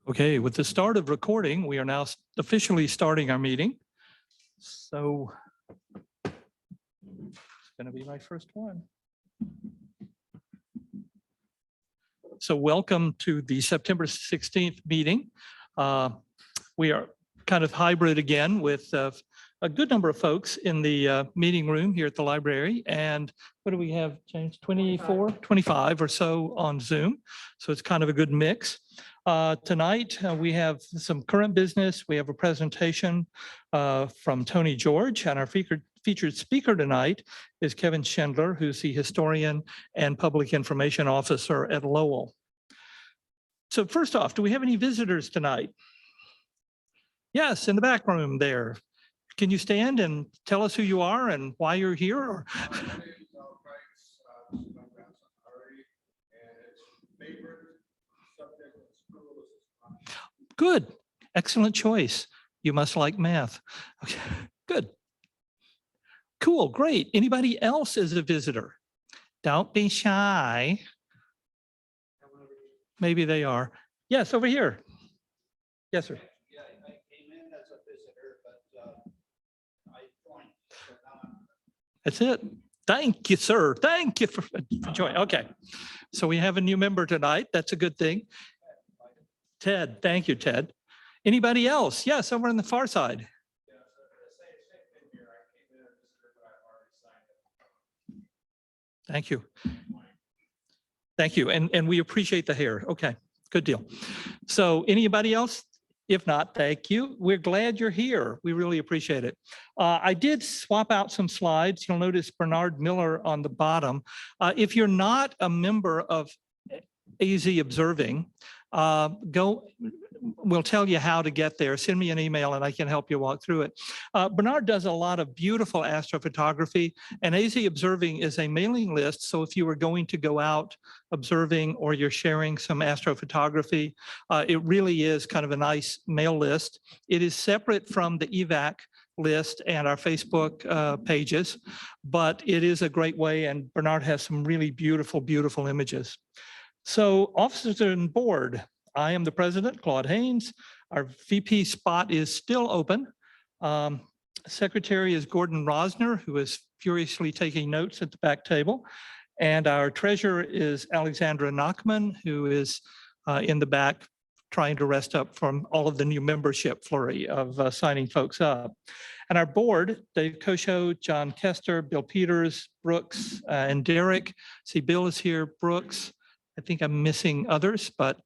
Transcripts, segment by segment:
Okay, with the start of recording, we are now officially starting our meeting. So it's going to be my first one. So welcome to the September 16th meeting. We are kind of hybrid again with a good number of folks in the meeting room here at the library. And what do we have, James? 24, 25 or so on Zoom. So it's kind of a good mix. Tonight, we have some current business. We have a presentation from Tony George, and our featured speaker tonight is Kevin Schindler, who's the historian and public information officer at Lowell. So first off, do we have any visitors tonight? Yes, in the back room there. Can you stand and tell us who you are and why you're here? Good, excellent choice. You must like math. Okay, good. Cool, great. Anybody else is a visitor? Don't be shy. Maybe they are. Yes, over here. Yes, sir. Yeah, I came in as a visitor, but I joined. So now I'm... That's it. Thank you, sir. Thank you for joining. Okay. So we have a new member tonight. That's a good thing. Ted, thank you, Ted. Anybody else? Yes, over on the far side. Thank you. Thank you. And we appreciate the hair. Okay, good deal. So anybody else? If not, thank you. We're glad you're here. We really appreciate it. I did swap out some slides. You'll notice Bernard Miller on the bottom. If you're not a member of AZ Observing, we'll tell you how to get there. Send me an email and I can help you walk through it. Bernard does a lot of beautiful astrophotography, and AZ Observing is a mailing list. So if you were going to go out observing or you're sharing some astrophotography, it really is kind of a nice mail list. It is separate from the EVAC list and our Facebook pages, but it is a great way, and Bernard has some really beautiful, beautiful images. So officers and board, I am the president, Claude Haynes. Our VP spot is still open. Secretary is Gordon Rosner, who is furiously taking notes at the back table. And our treasurer is Alexandra Nachman, who is in the back trying to rest up from all of the new membership flurry of signing folks up. And our board, Dave Kosho, John Kester, Bill Peters, Brooks, and Derek. See, Bill is here, Brooks. I think I'm missing others, but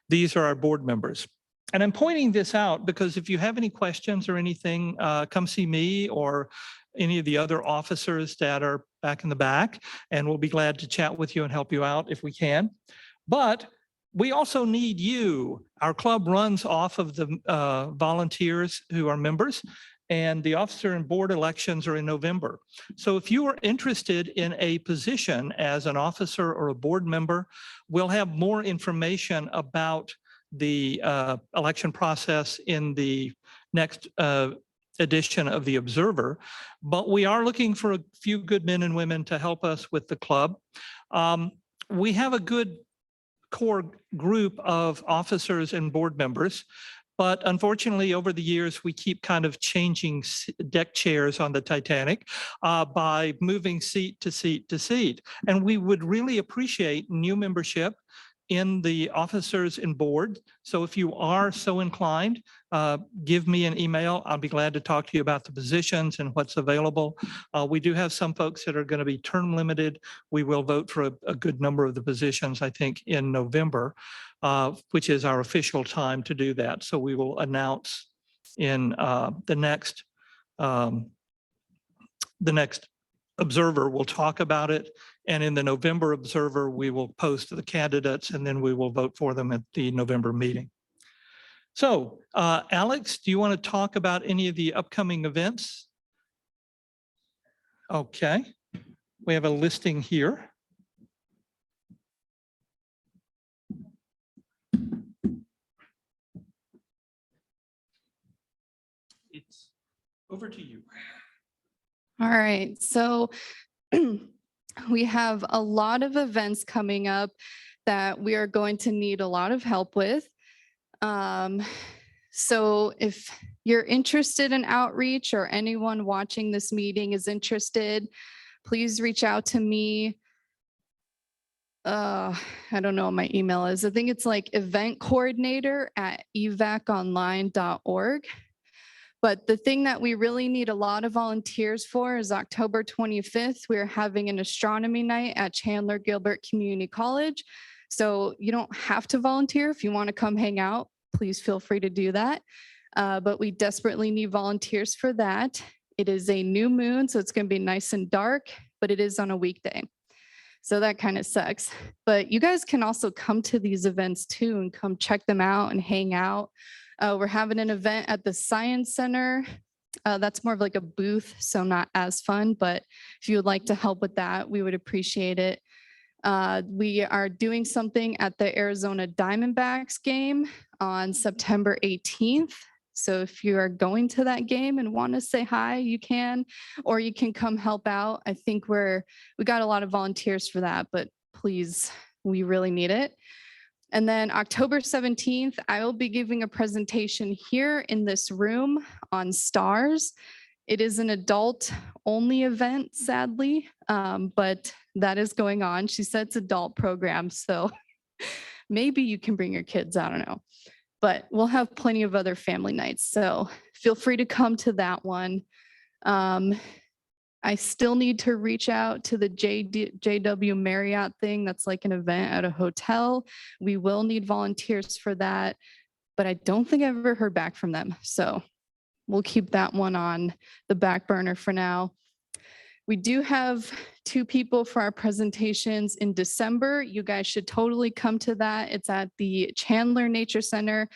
these are our board members. And I'm pointing this out because if you have any questions or anything, come see me or any of the other officers that are back in the back, and we'll be glad to chat with you and help you out if we can. But we also need you. Our club runs off of the volunteers who are members, and the officer and board elections are in November. So if you are interested in a position as an officer or a board member, we'll have more information about the election process in the next edition of the Observer. But we are looking for a few good men and women to help us with the club. We have a good core group of officers and board members. But unfortunately, over the years, we keep kind of changing deck chairs on the Titanic by moving seat to seat to seat. And we would really appreciate new membership in the officers and board. So if you are so inclined, give me an email. I'll be glad to talk to you about the positions and what's available. We do have some folks that are going to be term limited. We will vote for a good number of the positions, I think, in November, which is our official time to do that. So we will announce in the next Observer, we'll talk about it. And in the November Observer, we will post the candidates and then we will vote for them at the November meeting. So Alex, do you want to talk about any of the upcoming events? Okay, we have a listing here. It's over to you. All right, so we have a lot of events coming up that we are going to need a lot of help with. So if you're interested in outreach or anyone watching this meeting is interested, please reach out to me. I don't know what my email is. I think it's like event coordinator at evaconline.org. But the thing that we really need a lot of volunteers for is October 25th. We're having an astronomy night at Chandler Gilbert Community College. So you don't have to volunteer. If you want to come hang out, please feel free to do that. But we desperately need volunteers for that. It is a new moon, so it's going to be nice and dark, but it is on a weekday. So that kind of sucks. But you guys can also come to these events too and come check them out and hang out. We're having an event at the Science Center. That's more of like a booth, so not as fun, but if you would like to help with that, we would appreciate it. We are doing something at the Arizona Diamondbacks game on September 18th. So if you are going to that game and want to say hi, you can, or you can come help out. I think we got a lot of volunteers for that, but please, we really need it. And then October 17th, I will be giving a presentation here in this room on stars. It is an adult only event, sadly, but that is going on. She said it's adult program, so maybe you can bring your kids, I don't know. But we'll have plenty of other family nights, so feel free to come to that one. I still need to reach out to the JW Marriott thing. That's like an event at a hotel. We will need volunteers for that, but I don't think I've ever heard back from them. So we'll keep that one on the back burner for now. We do have 2 people for our presentations in December. You guys should totally come to that. It's at the Chandler Nature Center.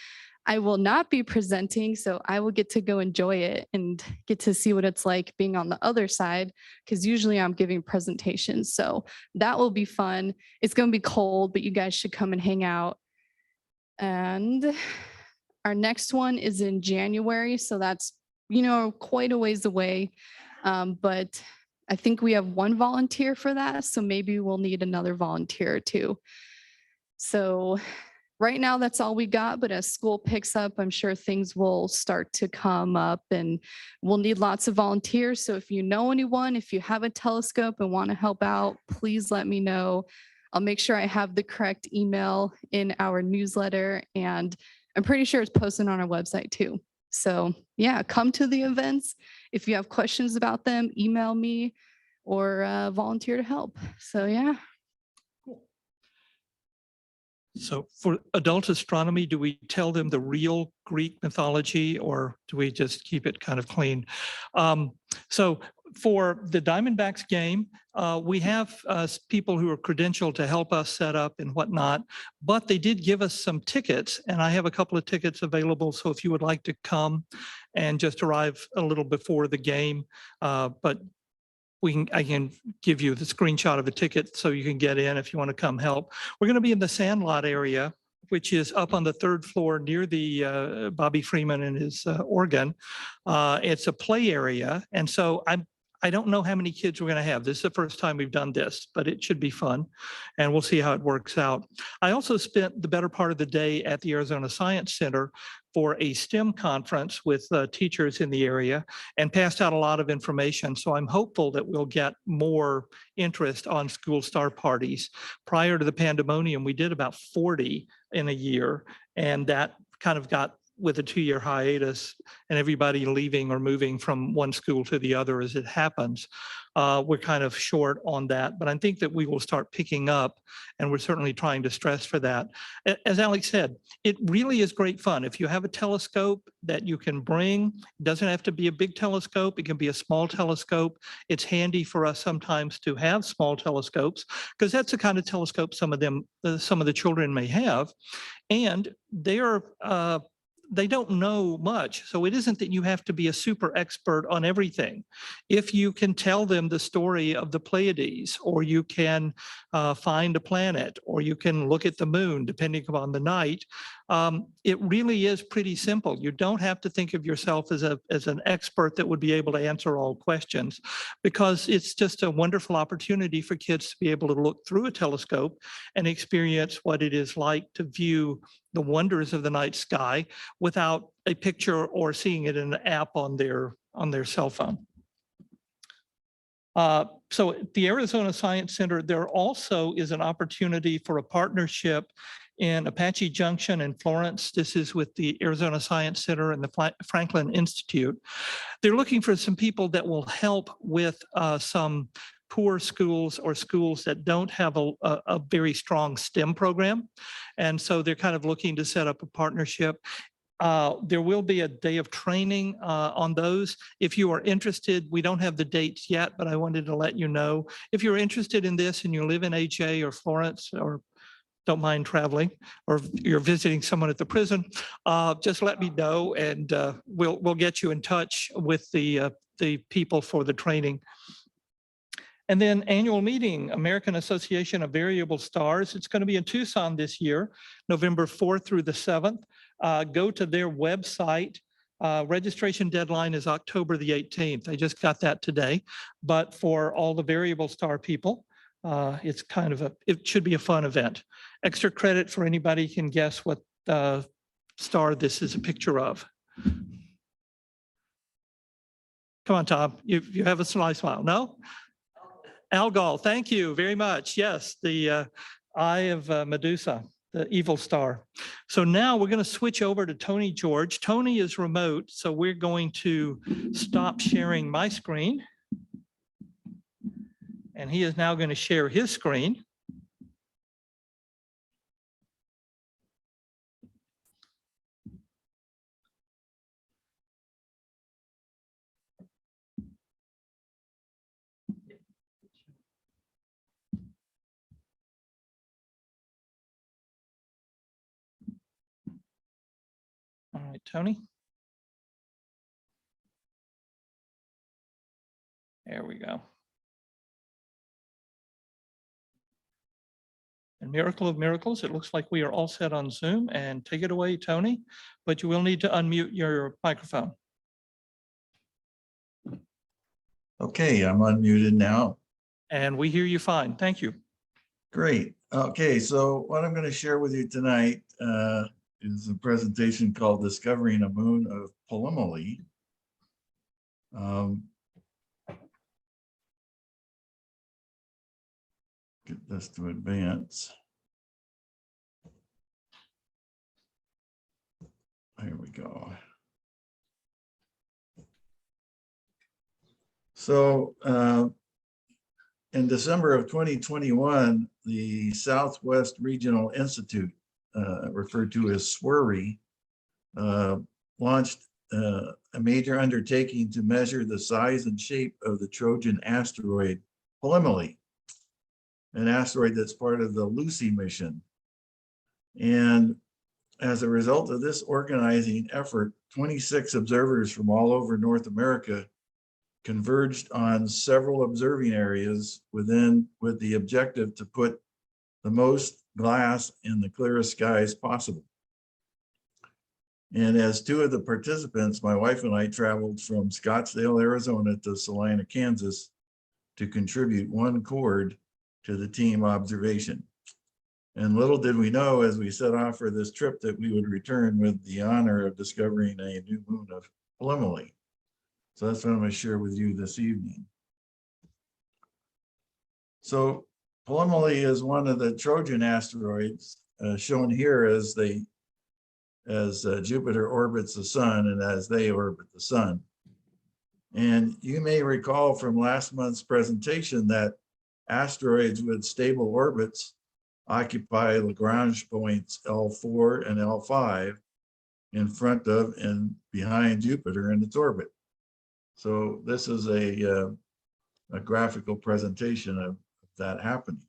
I will not be presenting, so I will get to go enjoy it and get to see what it's like being on the other side, because usually I'm giving presentations. So that will be fun. It's going to be cold, but you guys should come and hang out. And our next one is in January, so that's, quite a ways away. But I think we have 1 volunteer for that, so maybe we'll need another volunteer or 2. So right now, that's all we got, but as school picks up, I'm sure things will start to come up and we'll need lots of volunteers. So if you know anyone, if you have a telescope and want to help out, please let me know. I'll make sure I have the correct email in our newsletter, and I'm pretty sure it's posted on our website too. So yeah, come to the events. If you have questions about them, email me or volunteer to help. So yeah. So for adult astronomy, do we tell them the real Greek mythology, or do we just keep it kind of clean? So for the Diamondbacks game, we have people who are credentialed to help us set up and whatnot, but they did give us some tickets, and I have a couple of tickets available. So if you would like to come and just arrive a little before the game, but I can give you the screenshot of a ticket so you can get in if you want to come help. We're going to be in the Sandlot area, which is up on the 3rd floor near the Bobby Freeman and his organ. It's a play area. And so I don't know how many kids we're going to have. This is the first time we've done this, but it should be fun. And we'll see how it works out. I also spent the better part of the day at the Arizona Science Center for a STEM conference with teachers in the area and passed out a lot of information. So I'm hopeful that we'll get more interest on school star parties. Prior to the pandemonium, we did about 40 in a year, and that kind of got with a 2-year hiatus and everybody leaving or moving from one school to the other as it happens. We're kind of short on that, but I think that we will start picking up, and we're certainly trying to stress for that. As Alex said, it really is great fun. If you have a telescope that you can bring, it doesn't have to be a big telescope. It can be a small telescope. It's handy for us sometimes to have small telescopes because that's the kind of telescope some of the children may have, and they don't know much. So it isn't that you have to be a super expert on everything. If you can tell them the story of the Pleiades, or you can find a planet, or you can look at the moon, depending upon the night, It really is pretty simple. You don't have to think of yourself as an expert that would be able to answer all questions, because it's just a wonderful opportunity for kids to be able to look through a telescope and experience what it is like to view the wonders of the night sky without a picture or seeing it in an app on their cell phone. So at the Arizona Science Center, there also is an opportunity for a partnership in Apache Junction in Florence. This is with the Arizona Science Center and the Franklin Institute. They're looking for some people that will help with some poor schools or schools that don't have a very strong STEM program. And so they're kind of looking to set up a partnership. There will be a day of training on those. If you are interested, we don't have the dates yet, but I wanted to let you know. If you're interested in this and you live in HA or Florence or don't mind traveling, or you're visiting someone at the prison, just let me know, and we'll get you in touch with the people for the training. And then annual meeting, American Association of Variable Stars. It's going to be in Tucson this year, November 4th through the 7th. Go to their website. Registration deadline is October the 18th. I just got that today. But for all the variable star people, it's kind of it should be a fun event. Extra credit for anybody who can guess what star this is a picture of. Come on, Tom, you have a sly smile, no? Algol, thank you very much. Yes, the Eye of Medusa, the evil star. So now we're going to switch over to Tony George. Tony is remote, so we're going to stop sharing my screen. And he is now going to share his screen. All right, Tony. There we go. And miracle of miracles, it looks like we are all set on Zoom, and take it away, Tony, but you will need to unmute your microphone. Okay, I'm unmuted now. And we hear you fine. Thank you. Great. Okay, so what I'm going to share with you tonight is a presentation called Discovering a Moon of Polyemele. Get this to advance. There we go. So in December of 2021, the Southwest Regional Institute, referred to as SWRI, launched a major undertaking to measure the size and shape of the Trojan asteroid Polyemele, an asteroid that's part of the Lucy mission. And as a result of this organizing effort, 26 observers from all over North America converged on several observing areas with the objective to put the most glass in the clearest skies possible. And as two of the participants, my wife and I traveled from Scottsdale, Arizona to Salina, Kansas to contribute one cord to the team observation. And little did we know as we set off for this trip that we would return with the honor of discovering a new moon of Polyemele. So that's what I'm going to share with you this evening. So Polyemele is one of the Trojan asteroids, shown here as Jupiter orbits the sun and as they orbit the sun. And you may recall from last month's presentation that asteroids with stable orbits occupy Lagrange points L4 and L5 in front of and behind Jupiter in its orbit. So this is a graphical presentation of that happening.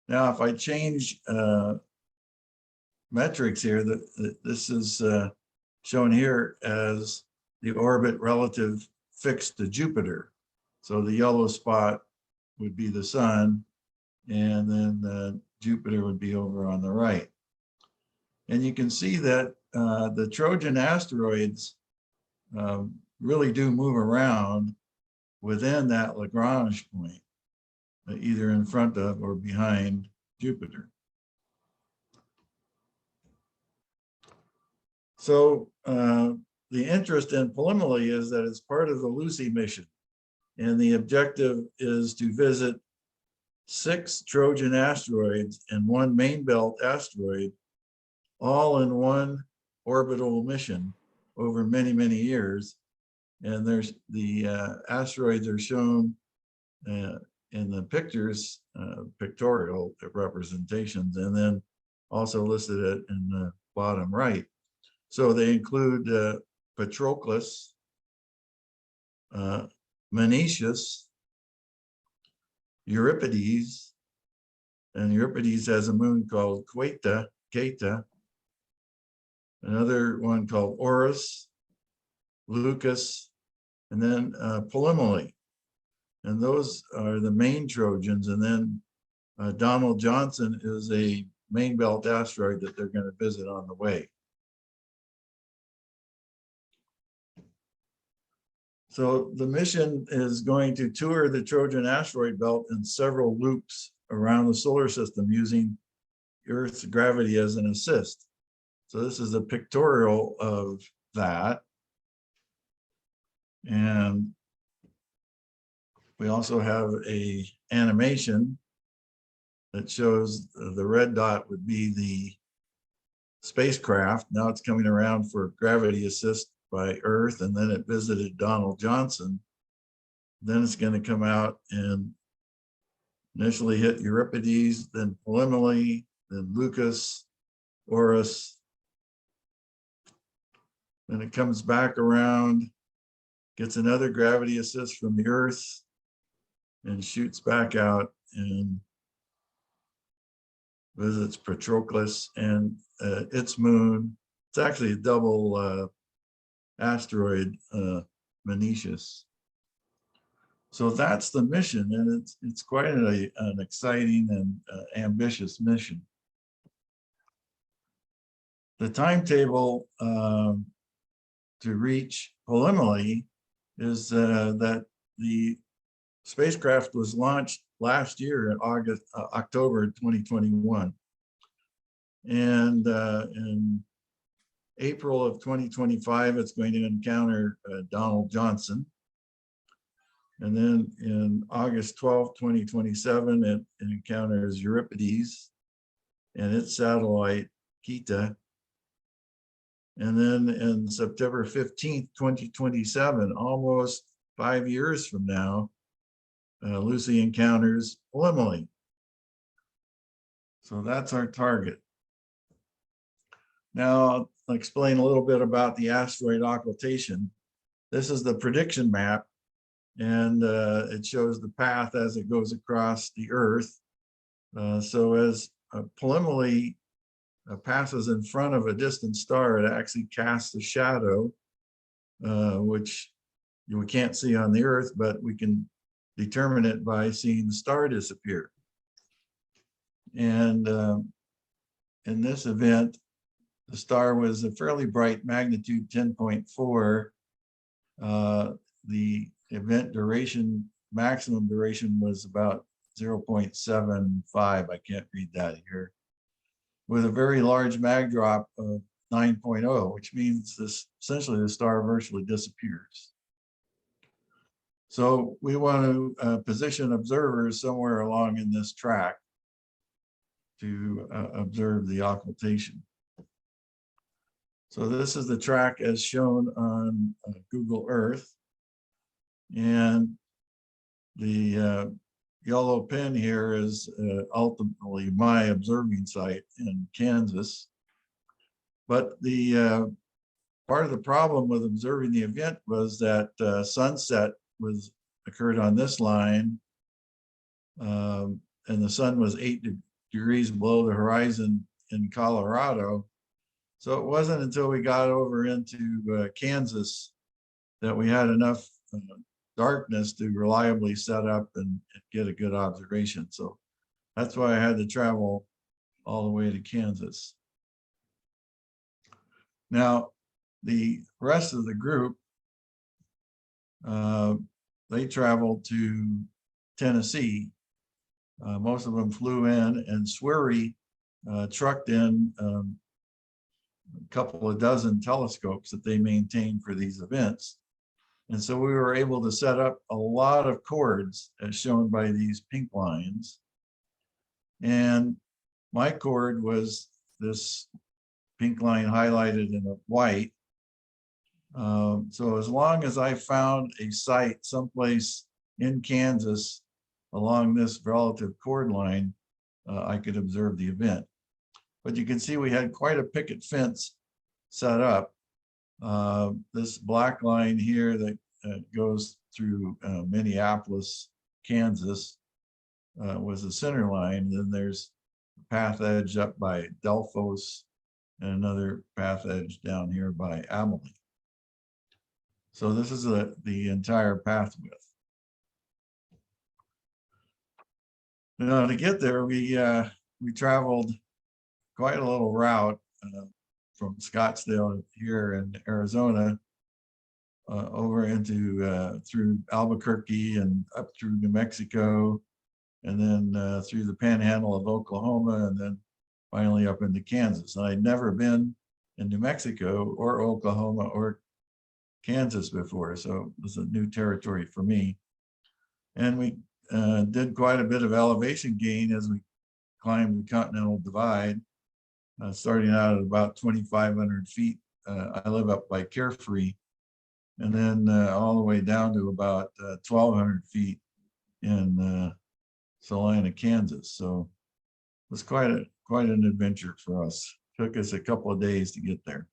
Now, if I change metrics here, this is shown here as the orbit relative fixed to Jupiter. So the yellow spot would be the sun, and then Jupiter would be over on the right. And you can see that the Trojan asteroids really do move around within that Lagrange point, either in front of or behind Jupiter. So the interest in Polyemele is that it's part of the Lucy mission. And the objective is to visit 6 Trojan asteroids and 1 main belt asteroid, all in one orbital mission over many, many years. And there's the asteroids are shown in the pictures, pictorial representations, and then also listed it in the bottom right. So they include Patroclus, Menetius, Euripides, and Euripides has a moon called Queta, another one called Orus, Lucas, and then Polyemele. And those are the main Trojans. And then Donald Johnson is a main belt asteroid that they're going to visit on the way. So the mission is going to tour the Trojan asteroid belt in several loops around the solar system using Earth's gravity as an assist. So this is a pictorial of that. And we also have a animation that shows the red dot would be the spacecraft. Now it's coming around for gravity assist by Earth, and then it visited Donald Johnson. Then it's going to come out and initially hit Euripides, then Polyemele, then Lucas, Orus. Then it comes back around, gets another gravity assist from the Earth, and shoots back out and visits Patroclus and its moon. It's actually a double asteroid, Menetius. So that's the mission, and it's quite an exciting and ambitious mission. The timetable to reach Polyemele is that the spacecraft was launched last year in October 2021. And in April of 2025, it's going to encounter Donald Johnson. And then in August 12, 2027, it encounters Euripides and its satellite, Queta. And then in September 15th, 2027, almost 5 years from now, Lucy encounters Polyemele. So that's our target. Now, I'll explain a little bit about the asteroid occultation. This is the prediction map, and it shows the path as it goes across the Earth. So as Polyemele passes in front of a distant star, it actually casts a shadow, which we can't see on the Earth, but we can determine it by seeing the star disappear. And in this event, the star was a fairly bright magnitude 10.4. The event duration, maximum duration, was about 0.75. I can't read that here. With a very large mag drop of 9.0, which means this essentially the star virtually disappears. So we want to position observers somewhere along in this track to observe the occultation. So this is the track as shown on Google Earth. And the yellow pin here is ultimately my observing site in Kansas. But the part of the problem with observing the event was that sunset occurred on this line, and the sun was 8 degrees below the horizon in Colorado. So it wasn't until we got over into Kansas that we had enough darkness to reliably set up and get a good observation. So that's why I had to travel all the way to Kansas. Now, the rest of the group, they traveled to Tennessee. Most of them flew in, and Swery trucked in a couple of dozen telescopes that they maintain for these events. And so we were able to set up a lot of cords as shown by these pink lines. And my cord was this pink line highlighted in white. So as long as I found a site someplace in Kansas along this relative cord line, I could observe the event. But you can see we had quite a picket fence set up. This black line here that goes through Minneapolis, Kansas, was the center line. Then there's a path edge up by Delphos and another path edge down here by Amelie. So this is the entire path width. Now to get there, we traveled quite a little route from Scottsdale here in Arizona over into through Albuquerque and up through New Mexico, and then through the panhandle of Oklahoma, and then finally up into Kansas. And I'd never been in New Mexico or Oklahoma or Kansas before, so it was a new territory for me. And we did quite a bit of elevation gain as we climbed the Continental Divide, starting out at about 2,500 feet. I live up by Carefree, and then all the way down to about 1,200 feet in Salina, Kansas. So it was quite an adventure for us. Took us a couple of days to get there.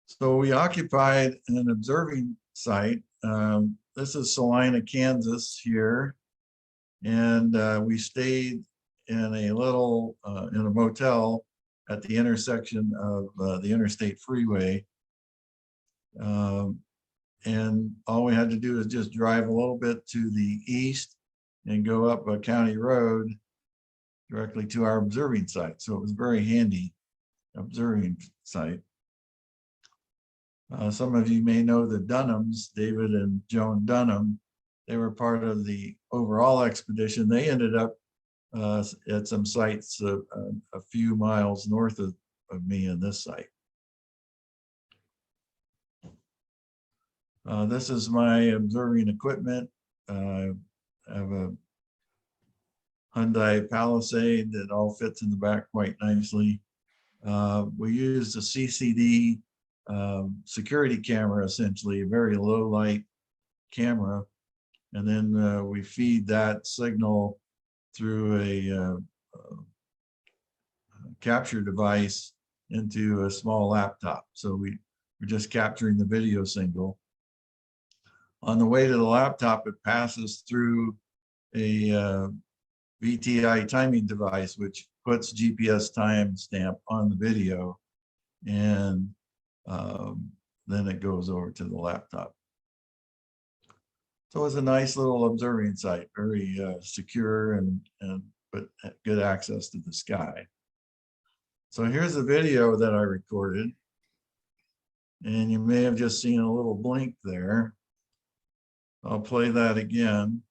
So we occupied an observing site. This is Salina, Kansas here. And we stayed in a little, in a motel at the intersection of the interstate freeway. And all we had to do is just drive a little bit to the east and go up a county road directly to our observing site. So it was a very handy observing site. Some of you may know the Dunhams, David and Joan Dunham. They were part of the overall expedition. They ended up at some sites a few miles north of me in this site. This is my observing equipment. I have a Hyundai Palisade that all fits in the back quite nicely. We used a CCD security camera, essentially a very low light camera, and then we feed that signal through a capture device into a small laptop. So we're just capturing the video signal. On the way to the laptop, it passes through a VTI timing device, which puts GPS timestamp on the video, and then it goes over to the laptop. So it's a nice little observing site, very secure and but good access to the sky. So here's a video that I recorded, and you may have just seen a little blink there. I'll play that again.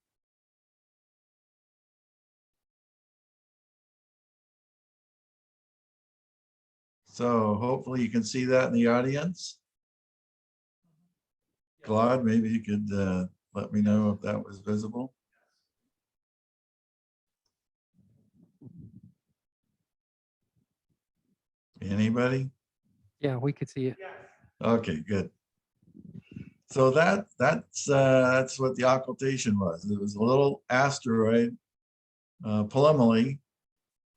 So hopefully you can see that in the audience. Claude, maybe you could let me know if that was visible. Anybody? Yeah, we could see it. Okay, good. So that's what the occultation was. It was a little asteroid, Polyemele,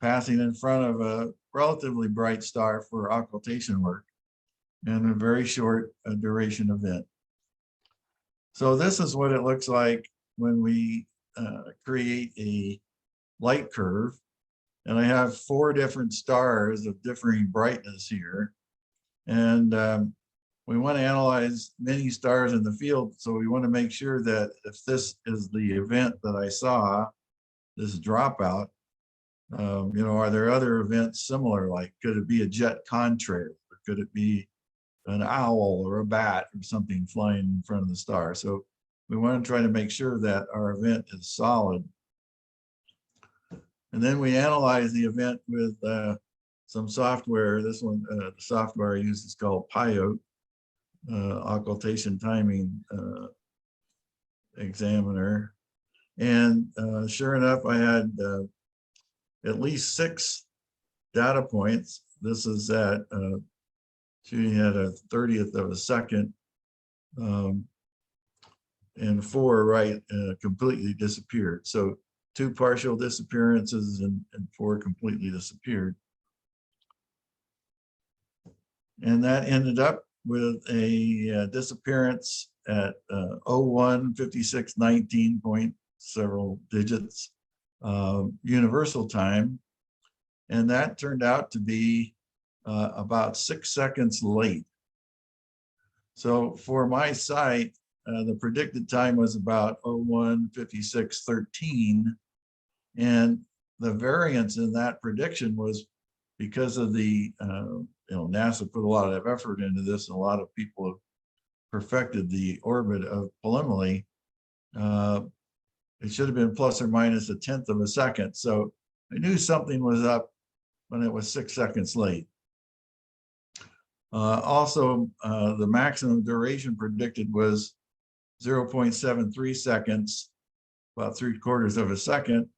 passing in front of a relatively bright star for occultation work, and a very short duration event. So this is what it looks like when we create a light curve. And I have 4 different stars of differing brightness here. And we want to analyze many stars in the field. So we want to make sure that if this is the event that I saw, this dropout, You know, are there other events similar? Like, could it be a jet contrary? Or could it be an owl or a bat or something flying in front of the star? So we want to try to make sure that our event is solid. And then we analyze the event with some software. This one, the software I use is called PIOT, Occultation Timing Examiner. And sure enough, I had at least 6 data points. This is at shooting at a 30th of a second, and 4 right completely disappeared. So 2 partial disappearances and 4 completely disappeared. And that ended up with a disappearance at 01, 56, 19 point several digits universal time. And that turned out to be about 6 seconds late. So for my site, the predicted time was about 01, 56, 13. And the variance in that prediction was because of the, you know, NASA put a lot of effort into this, and a lot of people have perfected the orbit of Polyemele. It should have been plus or minus 1/10 of a second. So I knew something was up when it was 6 seconds late. Also, the maximum duration predicted was 0.73 seconds, about 3/4 of a second.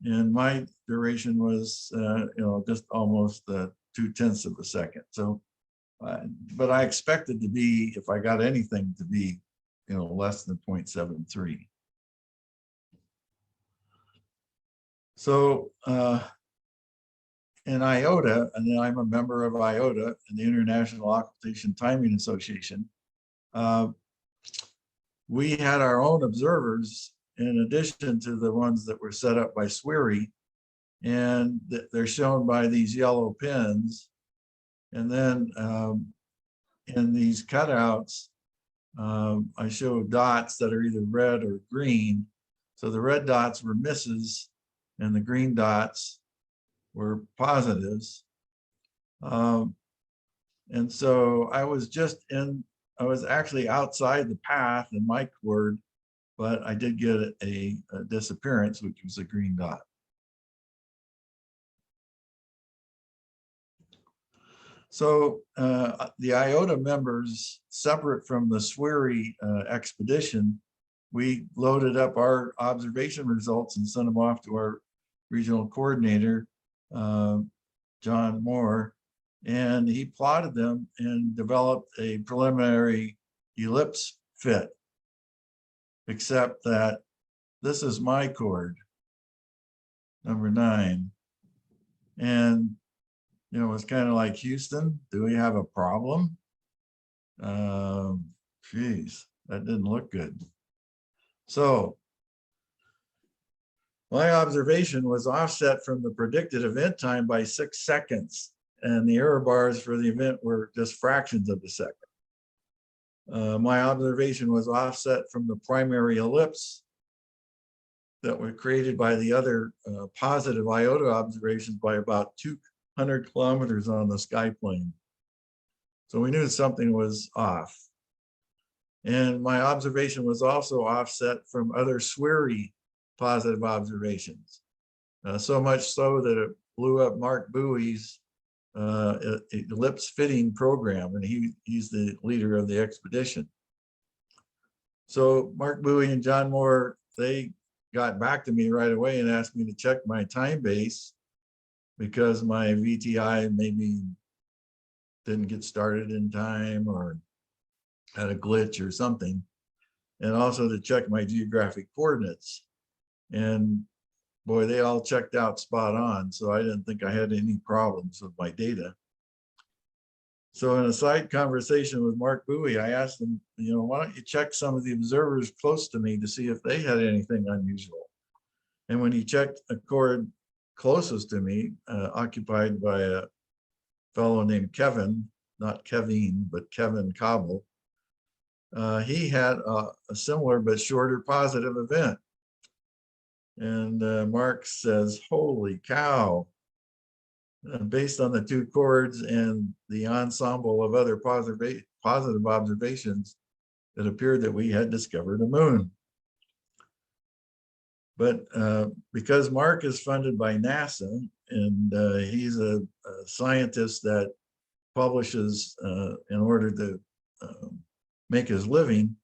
And my duration was, you know, just almost 2/10 of a second. So, but I expected to be, if I got anything, to be, you know, less than 0.73. So, in IOTA, and then I'm a member of IOTA, and the International Occultation Timing Association, we had our own observers in addition to the ones that were set up by SWIRI, and they're shown by these yellow pins. And then in these cutouts, I show dots that are either red or green. So the red dots were misses and the green dots were positives. And so I was actually outside the path in my cord, but I did get a disappearance, which was a green dot. So the IOTA members, separate from the SWIRI expedition, we loaded up our observation results and sent them off to our regional coordinator, John Moore, and he plotted them and developed a preliminary ellipse fit, except that this is my cord, number 9. And, you know, it's kind of like, Houston, do we have a problem? Geez, that didn't look good. So my observation was offset from the predicted event time by 6 seconds, and the error bars for the event were just fractions of a second. My observation was offset from the primary ellipse that were created by the other positive IOTA observations by about 200 kilometers on the sky plane. So we knew something was off. And my observation was also offset from other SWIRI positive observations. So much so that it blew up Mark Bowie's ellipse fitting program, and he's the leader of the expedition. So Mark Bowie and John Moore, they got back to me right away and asked me to check my time base because my VTI maybe didn't get started in time or had a glitch or something, and also to check my geographic coordinates. And boy, they all checked out spot on. So I didn't think I had any problems with my data. So in a side conversation with Mark Bowie, I asked him, you know, why don't you check some of the observers close to me to see if they had anything unusual? And when he checked a cord closest to me, occupied by a fellow named Kevin, not Kevin, but Kevin Cobble, he had a similar but shorter positive event. And Mark says, holy cow. Based on the two chords and the ensemble of other positive observations, it appeared that we had discovered a moon. But because Mark is funded by NASA, and he's a scientist that publishes in order to make his living,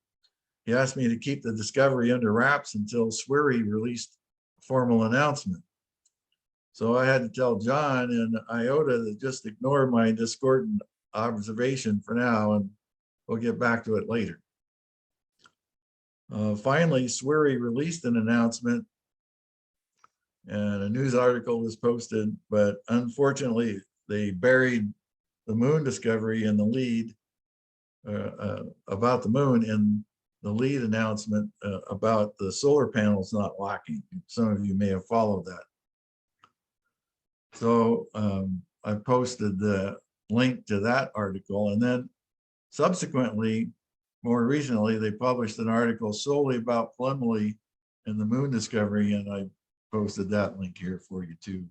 he asked me to keep the discovery under wraps until SWRI released a formal announcement. So I had to tell John and IOTA to just ignore my discordant observation for now, and we'll get back to it later. Finally, SWRI released an announcement and a news article was posted, but unfortunately they buried the moon discovery in the lead about the moon in the lead announcement about the solar panels not locking. Some of you may have followed that. So I posted the link to that article, and then subsequently, more recently, they published an article solely about Polyemele and the moon discovery, and I posted that link here for you too,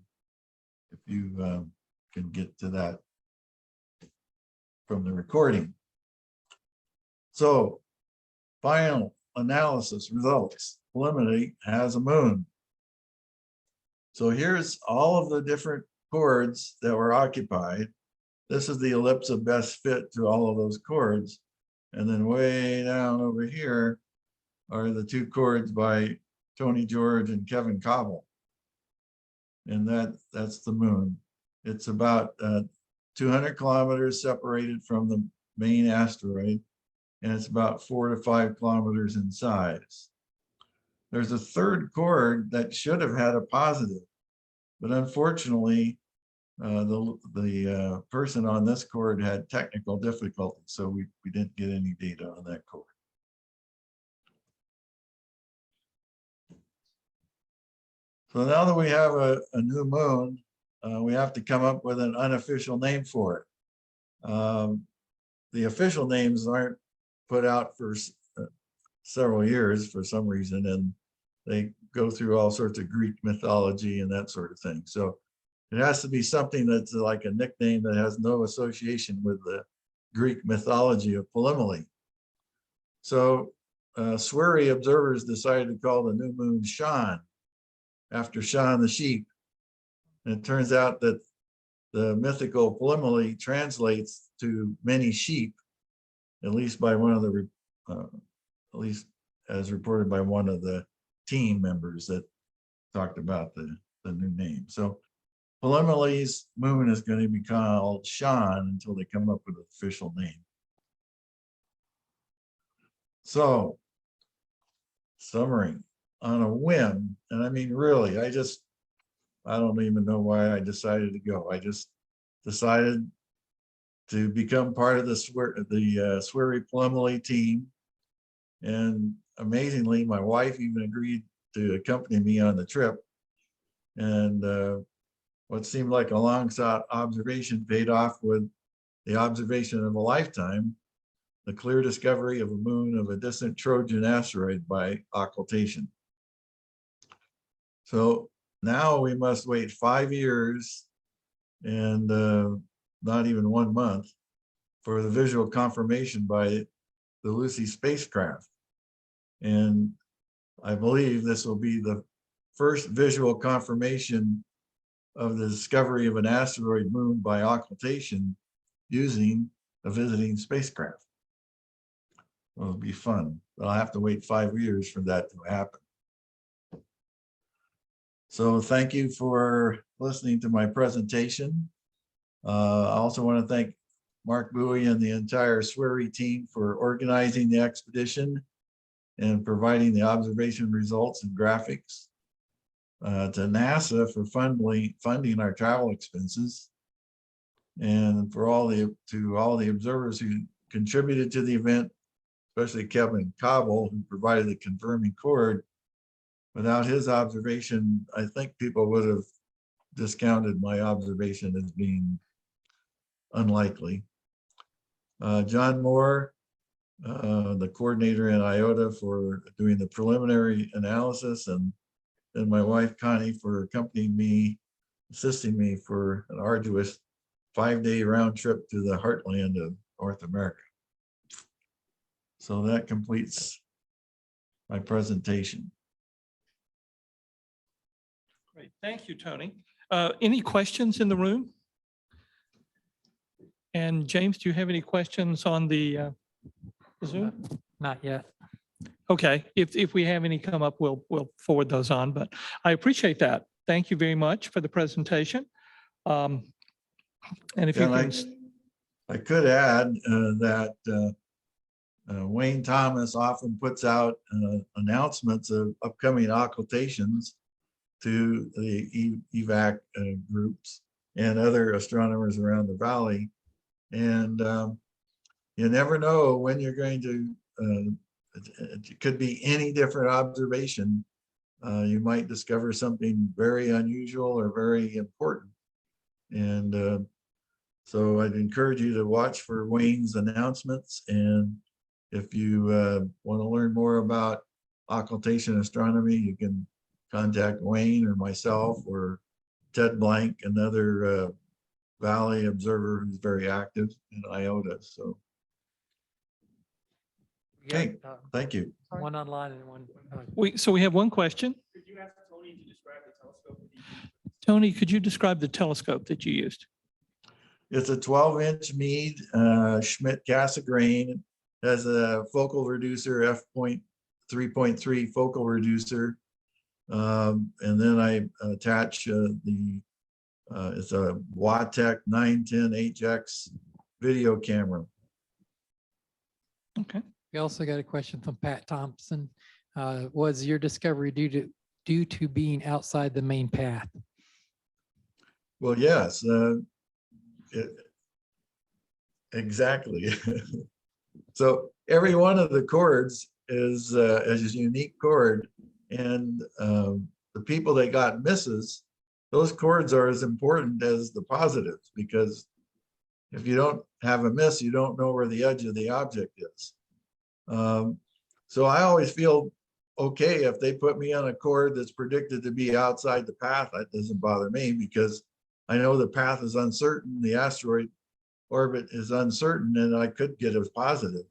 if you can get to that from the recording. So, final analysis results. Polyemele has a moon. So here's all of the different chords that were occupied. This is the ellipse of best fit to all of those chords. And then way down over here are the two chords by Tony George and Kevin Cobble. And that's the moon. It's about 200 kilometers separated from the main asteroid, and it's about 4 to 5 kilometers in size. There's a third chord that should have had a positive, but unfortunately, the person on this chord had technical difficulties, so we didn't get any data on that chord. So now that we have a new moon, we have to come up with an unofficial name for it. The official names aren't put out for several years for some reason, and they go through all sorts of Greek mythology and that sort of thing. So it has to be something that's like a nickname that has no association with the Greek mythology of Polyemele. So SWRI observers decided to call the new moon Sean, after Sean the sheep. And it turns out that the mythical Polyemele translates to many sheep, at least by one of the, at least as reported by one of the team members that talked about the new name. So Polyemele's moon is going to be called Sean until they come up with an official name. So, summary, on a whim, and I mean really, I don't even know why I decided to go. I just decided to become part of the SWRI Polyemele team, and amazingly, my wife even agreed to accompany me on the trip. And what seemed like a long sought observation paid off with the observation of a lifetime, the clear discovery of a moon of a distant Trojan asteroid by occultation. So now we must wait 5 years and not even 1 month for the visual confirmation by the Lucy spacecraft. And I believe this will be the first visual confirmation of the discovery of an asteroid moon by occultation using a visiting spacecraft. Well, it'll be fun, but I'll have to wait 5 years for that to happen. So thank you for listening to my presentation. I also want to thank Mark Bowie and the entire SWRI team for organizing the expedition and providing the observation results and graphics. To NASA for funding our travel expenses, and for all the observers who contributed to the event, especially Kevin Cobble, who provided the confirming chord. Without his observation, I think people would have discounted my observation as being unlikely. John Moore, the coordinator in IOTA, for doing the preliminary analysis, and and my wife Connie for accompanying me, assisting me for an arduous 5-day round trip to the heartland of North America. So that completes my presentation. Great. Thank you, Tony. Any questions in the room? And James, do you have any questions on the Zoom? Not yet. Okay, if we have any come up, we'll forward those on, but I appreciate that. Thank you very much for the presentation. And if you And can, I could add that Wayne Thomas often puts out announcements of upcoming occultations to the EVAC groups and other astronomers around the valley. And you never know when you're going to, it could be any different observation. You might discover something very unusual or very important. And so I'd encourage you to watch for Wayne's announcements. And if you want to learn more about occultation astronomy, you can contact Wayne or myself or Ted Blank, another Valley observer who's very active in IOTA. So, We got, okay, thank you. one online and one. so we have one question. Could you ask Tony to describe the telescope that he used? Tony, could you describe the telescope that you used? It's a 12-inch Meade Schmidt Cassegrain. Has a focal reducer, f.3.3 focal reducer. And then I attach it's a Wattec 910HX video camera. Okay. We also got a question from Pat Thompson. Was your discovery due to being outside the main path? Well, yes, exactly. So every one of the chords is a unique chord, and the people that got misses, those chords are as important as the positives, because if you don't have a miss, you don't know where the edge of the object is. So I always feel okay if they put me on a chord that's predicted to be outside the path. That doesn't bother me, because I know the path is uncertain, the asteroid orbit is uncertain, and I could get a positive.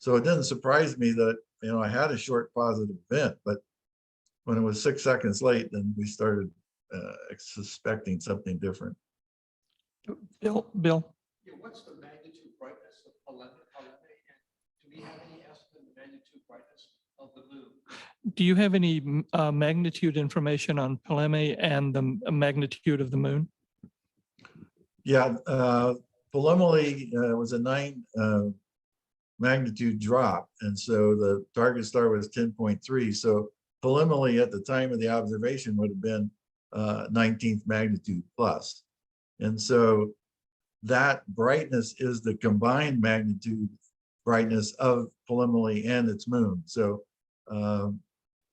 So it didn't surprise me that, I had a short positive event, but when it was 6 seconds late, then we started suspecting something different. Bill, Yeah, what's the magnitude brightness of Polyemele? And do we have any estimate of the magnitude brightness of the moon? do you have any magnitude information on Polyemele and the magnitude of the moon? Yeah, Polyemele was a 9 magnitude drop, and so the target star was 10.3. So Polyemele at the time of the observation would have been 19th magnitude plus. And so that brightness is the combined magnitude brightness of Polyemele and its moon. So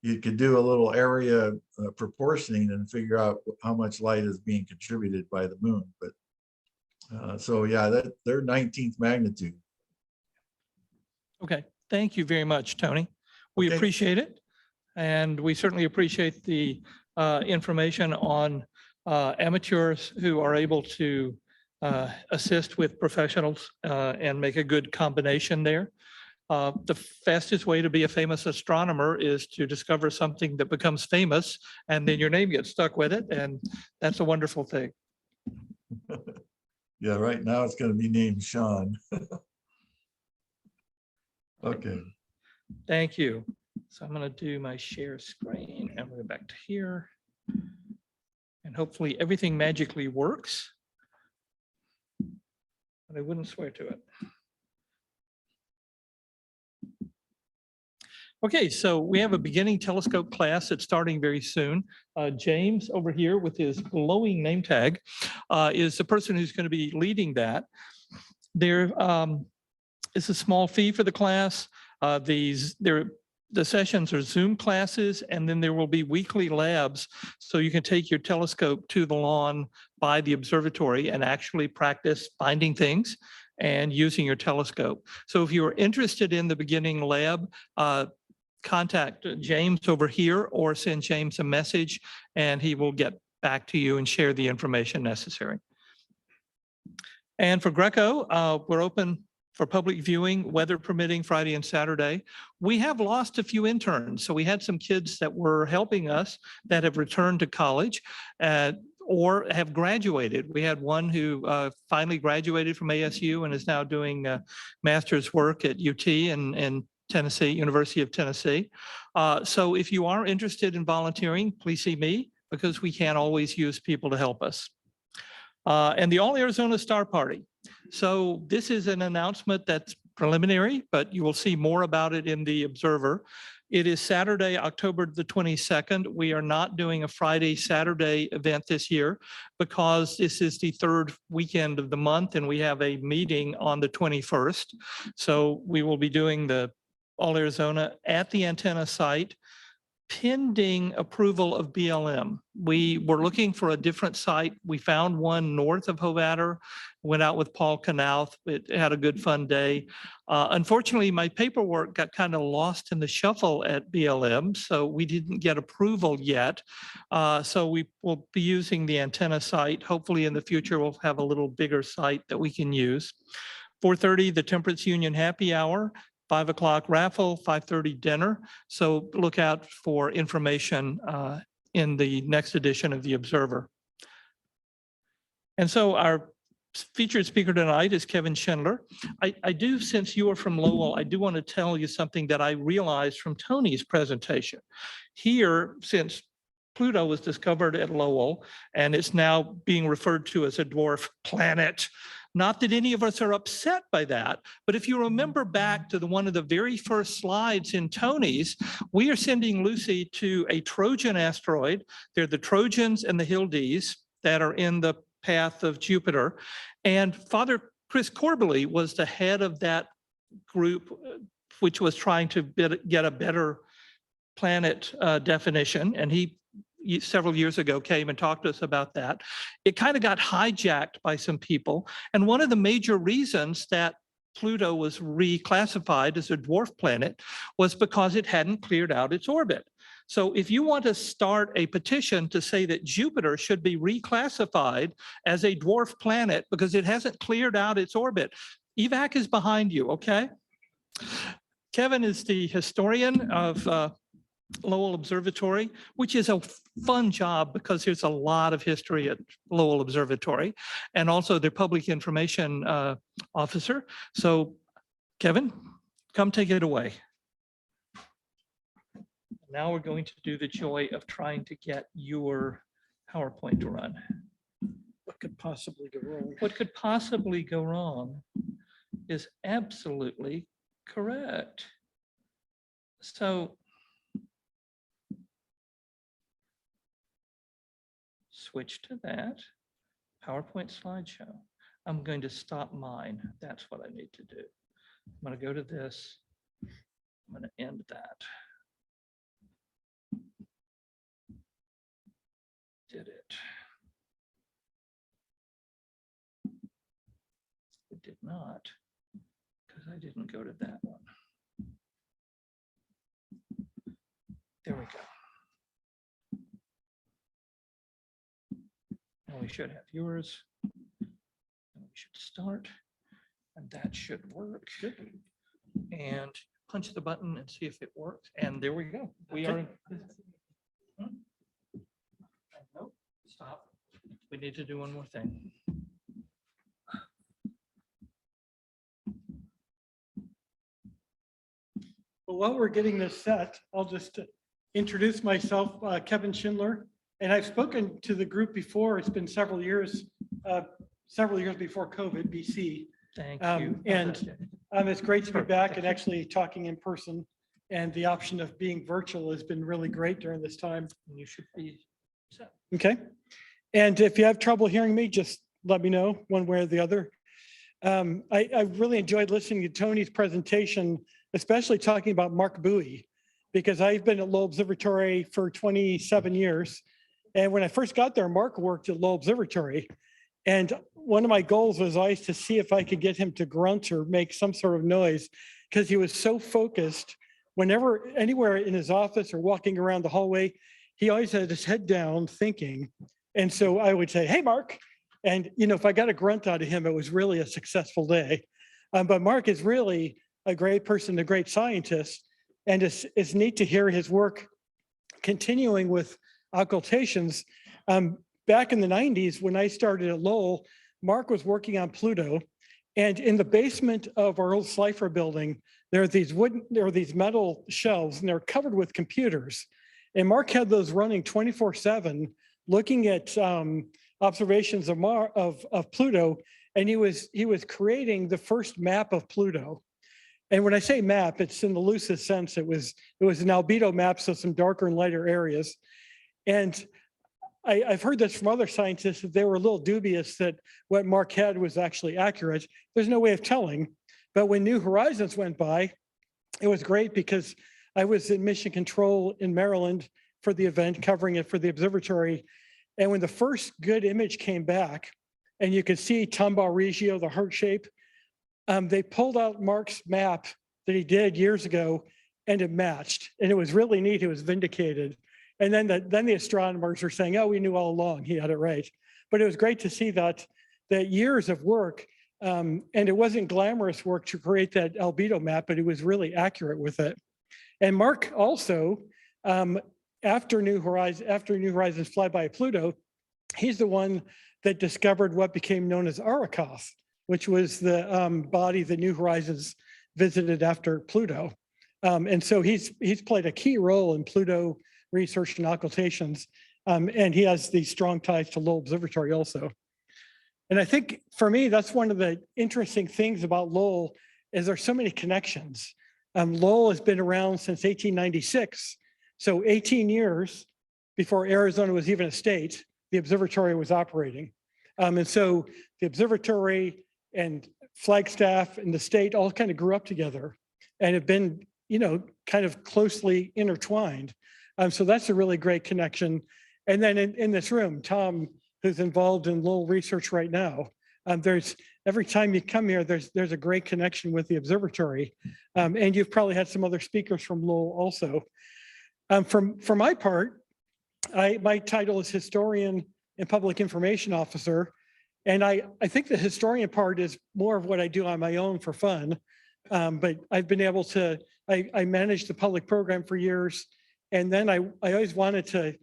you could do a little area proportioning and figure out how much light is being contributed by the moon. But so yeah, they're 19th magnitude. Okay, thank you very much, Tony. We Okay. appreciate it. And we certainly appreciate the information on amateurs who are able to assist with professionals and make a good combination there. The fastest way to be a famous astronomer is to discover something that becomes famous, and then your name gets stuck with it, and that's a wonderful thing. Yeah, right now it's going to be named Sean. Okay. Thank you. So I'm going to do my share screen and we'll go back to here. And hopefully everything magically works. But I wouldn't swear to it. Okay, so we have a beginning telescope class that's starting very soon. James over here with his glowing name tag is the person who's going to be leading that. There is a small fee for the class. The sessions are Zoom classes, and then there will be weekly labs. So you can take your telescope to the lawn by the observatory and actually practice finding things and using your telescope. So if you are interested in the beginning lab, contact James over here or send James a message and he will get back to you and share the information necessary. And for Greco, we're open for public viewing, weather permitting, Friday and Saturday. We have lost a few interns. So we had some kids that were helping us that have returned to college or have graduated. We had one who finally graduated from ASU and is now doing master's work at UT in Tennessee, University of Tennessee. So if you are interested in volunteering, please see me because we can't always use people to help us. And the All Arizona Star Party. So this is an announcement that's preliminary, but you will see more about it in the Observer. It is Saturday, October the 22nd. We are not doing a Friday, Saturday event this year because this is the third weekend of the month and we have a meeting on the 21st. So we will be doing the All Arizona at the antenna site pending approval of BLM. We were looking for a different site. We found one north of Hovatter, went out with Paul Knauth. It had a good fun day. Unfortunately, my paperwork got kind of lost in the shuffle at BLM, so we didn't get approval yet. So we will be using the antenna site. Hopefully in the future, we'll have a little bigger site that we can use. 4:30, the Temperance Union Happy Hour. 5 o'clock raffle, 5:30 dinner. So look out for information in the next edition of the Observer. And so our featured speaker tonight is Kevin Schindler. I do, since you are from Lowell, I do want to tell you something that I realized from Tony's presentation. Here, since Pluto was discovered at Lowell and it's now being referred to as a dwarf planet, not that any of us are upset by that, but if you remember back to one of the very first slides in Tony's, we are sending Lucy to a Trojan asteroid. They're the Trojans and the Hildes that are in the path of Jupiter. And Father Chris Corbally was the head of that group, which was trying to get a better planet definition. And he several years ago came and talked to us about that. It kind of got hijacked by some people. And one of the major reasons that Pluto was reclassified as a dwarf planet was because it hadn't cleared out its orbit. So if you want to start a petition to say that Jupiter should be reclassified as a dwarf planet because it hasn't cleared out its orbit, EVAC is behind you, okay? Kevin is the historian of Lowell Observatory, which is a fun job because there's a lot of history at Lowell Observatory, and also their public information officer. So Kevin, come take it away. Now we're going to do the joy of trying to get your PowerPoint to run. What could possibly go wrong? What could possibly go wrong is absolutely correct. So switch to that PowerPoint slideshow. I'm going to stop mine. That's what I need to do. I'm going to go to this. I'm going to end that. Did it. It did not, because I didn't go to that one. There we go. And we should have yours. And we should start. And that should work. And punch the button and see if it works. And there we go. We are. Nope, stop. We need to do one more thing. Well, while we're getting this set, I'll just introduce myself, Kevin Schindler, and I've spoken to the group before. It's been several years before COVID, BC. Thank Um, you. and It's great to be back and actually talking in person. And the option of being virtual has been really great during this time. You should be set. Okay. And if you have trouble hearing me, just let me know one way or the other. I really enjoyed listening to Tony's presentation, especially talking about Mark Bowie, because I've been at Lowell Observatory for 27 years. And when I first got there, Mark worked at Lowell Observatory. And one of my goals was always to see if I could get him to grunt or make some sort of noise, because he was so focused whenever, anywhere in his office or walking around the hallway, he always had his head down thinking. And so I would say, hey, Mark. And, you know, if I got a grunt out of him, it was really a successful day. But Mark is really a great person, a great scientist. And it's neat to hear his work continuing with occultations. Back in the 90s, when I started at Lowell, Mark was working on Pluto. And in the basement of our old Slifer building, there are these metal shelves, and they're covered with computers. And Mark had those running 24/7, looking at observations of Pluto, and he was creating the first map of Pluto. And when I say map, it's in the loosest sense. It was an albedo map, so some darker and lighter areas. And I've heard this from other scientists that they were a little dubious that what Mark had was actually accurate. There's no way of telling. But when New Horizons went by, it was great because I was in mission control in Maryland for the event, covering it for the observatory. And when the first good image came back, and you could see Tomball Regio, the heart shape, they pulled out Mark's map that he did years ago, and it matched. And it was really neat. It was vindicated. And then the astronomers are saying, oh, we knew all along he had it right. But it was great to see that years of work, and it wasn't glamorous work to create that albedo map, but it was really accurate with it. And Mark also, after New Horizons flyby of Pluto, he's the one that discovered what became known as Arrokoth, which was the body that New Horizons visited after Pluto. And so he's played a key role in Pluto research and occultations. And he has these strong ties to Lowell Observatory also. And I think for me, that's one of the interesting things about Lowell is there's so many connections. Lowell has been around since 1896. So 18 years before Arizona was even a state, the observatory was operating. And so the observatory and Flagstaff and the state all kind of grew up together and have been, you know, kind of closely intertwined. So that's a really great connection. And then in this room, Tom, who's involved in Lowell research right now, there's every time you come here, there's a great connection with the observatory. And you've probably had some other speakers from Lowell also. For my part, my title is historian and public information officer. And I think the historian part is more of what I do on my own for fun. But I've been able to, I managed the public program for years. And then I always wanted to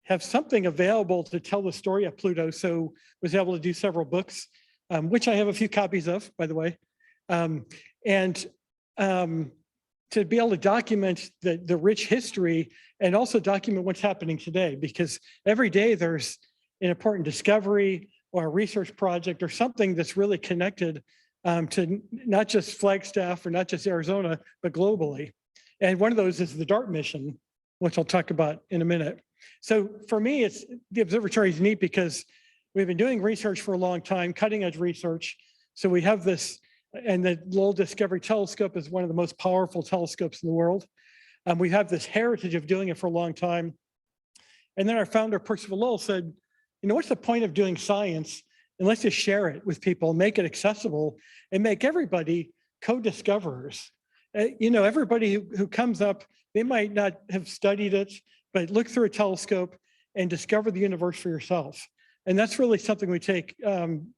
have something available to tell the story of Pluto. So was able to do several books, which I have a few copies of, by the way. And to be able to document the rich history and also document what's happening today, because every day there's an important discovery or a research project or something that's really connected to not just Flagstaff or not just Arizona, but globally. And one of those is the DART mission, which I'll talk about in a minute. So for me, the observatory is neat because we've been doing research for a long time, cutting edge research. So we have this, and the Lowell Discovery Telescope is one of the most powerful telescopes in the world. We have this heritage of doing it for a long time. And then our founder, Percival Lowell, said, you know, what's the point of doing science unless you share it with people, make it accessible, and make everybody co-discoverers? You know, everybody who comes up, they might not have studied it, but look through a telescope and discover the universe for yourself. And that's really something we take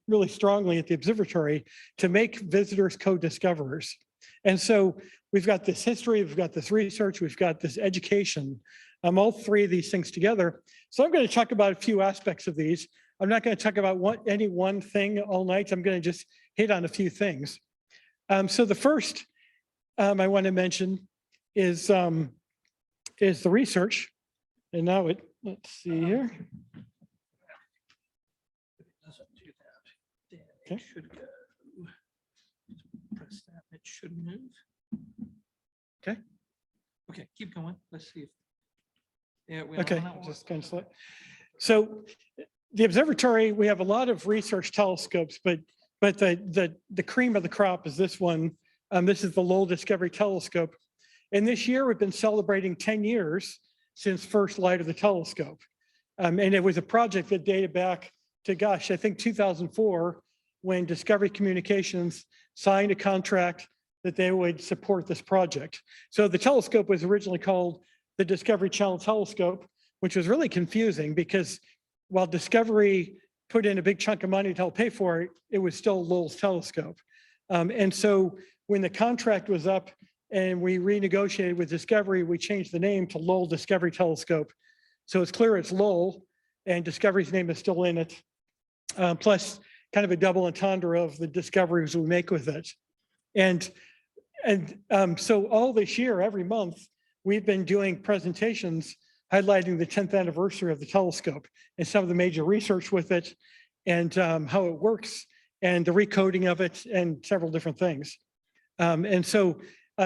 really strongly at the observatory, to make visitors co-discoverers. And so we've got this history, we've got this research, we've got this education, all three of these things together. So I'm going to talk about a few aspects of these. I'm not going to talk about any one thing all night. I'm going to just hit on a few things. So the first I want to mention is the research. And now let's see here. It should go. Press that, it should move. Okay. Okay, keep going. Let's see if. Yeah, Okay, just kind of slow. So the observatory, we have a lot of research telescopes, but the cream of the crop is this one. This is the Lowell Discovery Telescope. And this year we've been celebrating 10 years since first light of the telescope. And it was a project that dated back to, gosh, I think 2004, when Discovery Communications signed a contract that they would support this project. So the telescope was originally called the Discovery Channel Telescope, which was really confusing because while Discovery put in a big chunk of money to help pay for it, it was still Lowell's telescope. And so when the contract was up and we renegotiated with Discovery, we changed the name to Lowell Discovery Telescope. So it's clear it's Lowell and Discovery's name is still in it. Plus kind of a double entendre of the discoveries we make with it. And so all this year, every month, we've been doing presentations highlighting the 10th anniversary of the telescope and some of the major research with it and how it works and the recoding of it and several different things. And so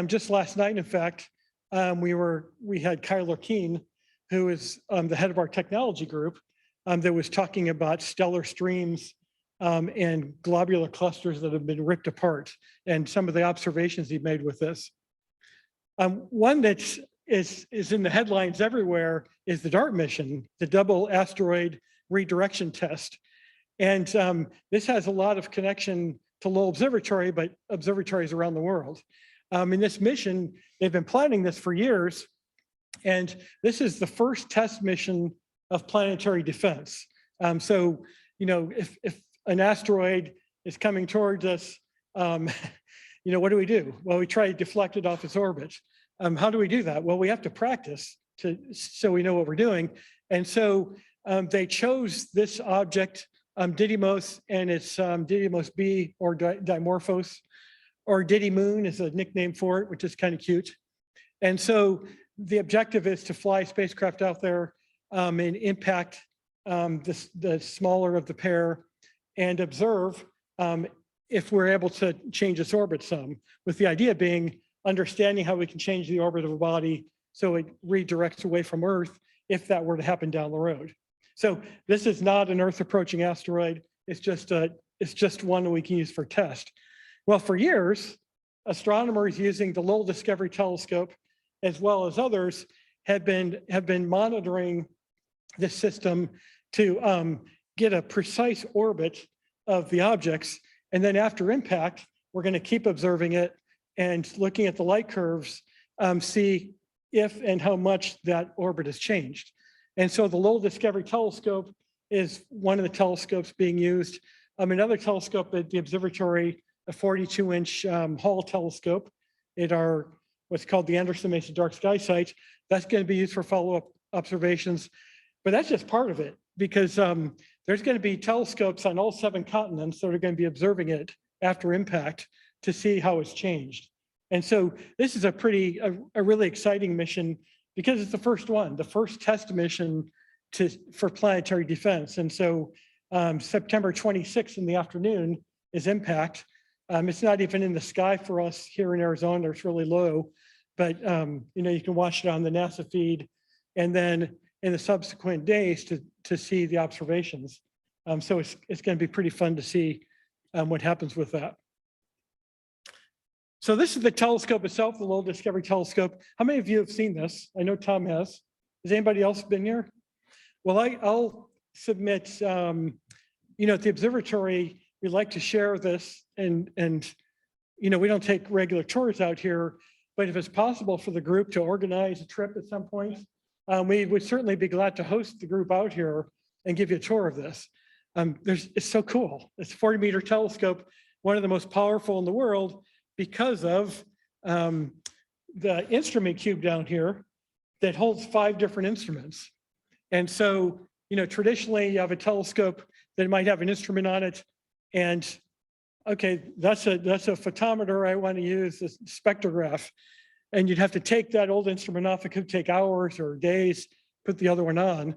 just last night, in fact, we had Kyler Keene, who is the head of our technology group, that was talking about stellar streams and globular clusters that have been ripped apart and some of the observations he made with this. One that is in the headlines everywhere is the DART mission, the Double Asteroid Redirection Test. And this has a lot of connection to Lowell Observatory, but observatories around the world. In this mission, they've been planning this for years. And this is the first test mission of planetary defense. So, you know, if an asteroid is coming towards us, you know, what do? Well, we try to deflect it off its orbit. How do we do that? Well, we have to practice so we know what we're doing. And so they chose this object, Didymos, and it's Didymos B or Dimorphos, or Didymoon is a nickname for it, which is kind of cute. And so the objective is to fly spacecraft out there and impact the smaller of the pair and observe if we're able to change its orbit some, with the idea being understanding how we can change the orbit of a body so it redirects away from Earth if that were to happen down the road. So this is not an Earth approaching asteroid. It's just one that we can use for test. Well, for years, astronomers using the Lowell Discovery Telescope, as well as others, have been monitoring this system to get a precise orbit of the objects. And then after impact, we're going to keep observing it and looking at the light curves, see if and how much that orbit has changed. And so the Lowell Discovery Telescope is one of the telescopes being used. Another telescope at the observatory, a 42-inch Hall telescope at our what's called the Anderson Mason Dark Sky Site. That's going to be used for follow-up observations. But that's just part of it, because there's going to be telescopes on all 7 continents that are going to be observing it after impact to see how it's changed. And so this is a really exciting mission because it's the first one, the first test mission for planetary defense. And so September 26th in the afternoon is impact. It's not even in the sky for us here in Arizona. It's really low, but you know, you can watch it on the NASA feed, and then in the subsequent days to see the observations. So it's going to be pretty fun to see what happens with that. So this is the telescope itself, the Lowell Discovery Telescope. How many of you have seen this? I know Tom has. Has anybody else been here? Well, I'll submit, you know, at the observatory, we like to share this and, you know, we don't take regular tours out here, but if it's possible for the group to organize a trip at some point, we would certainly be glad to host the group out here and give you a tour of this. It's so cool. It's a 40-meter telescope, one of the most powerful in the world because of the instrument cube down here that holds 5 different instruments. And so, you know, traditionally you have a telescope that might have an instrument on it, and okay, that's a photometer I want to use, a spectrograph. And you'd have to take that old instrument off. It could take hours or days, put the other one on,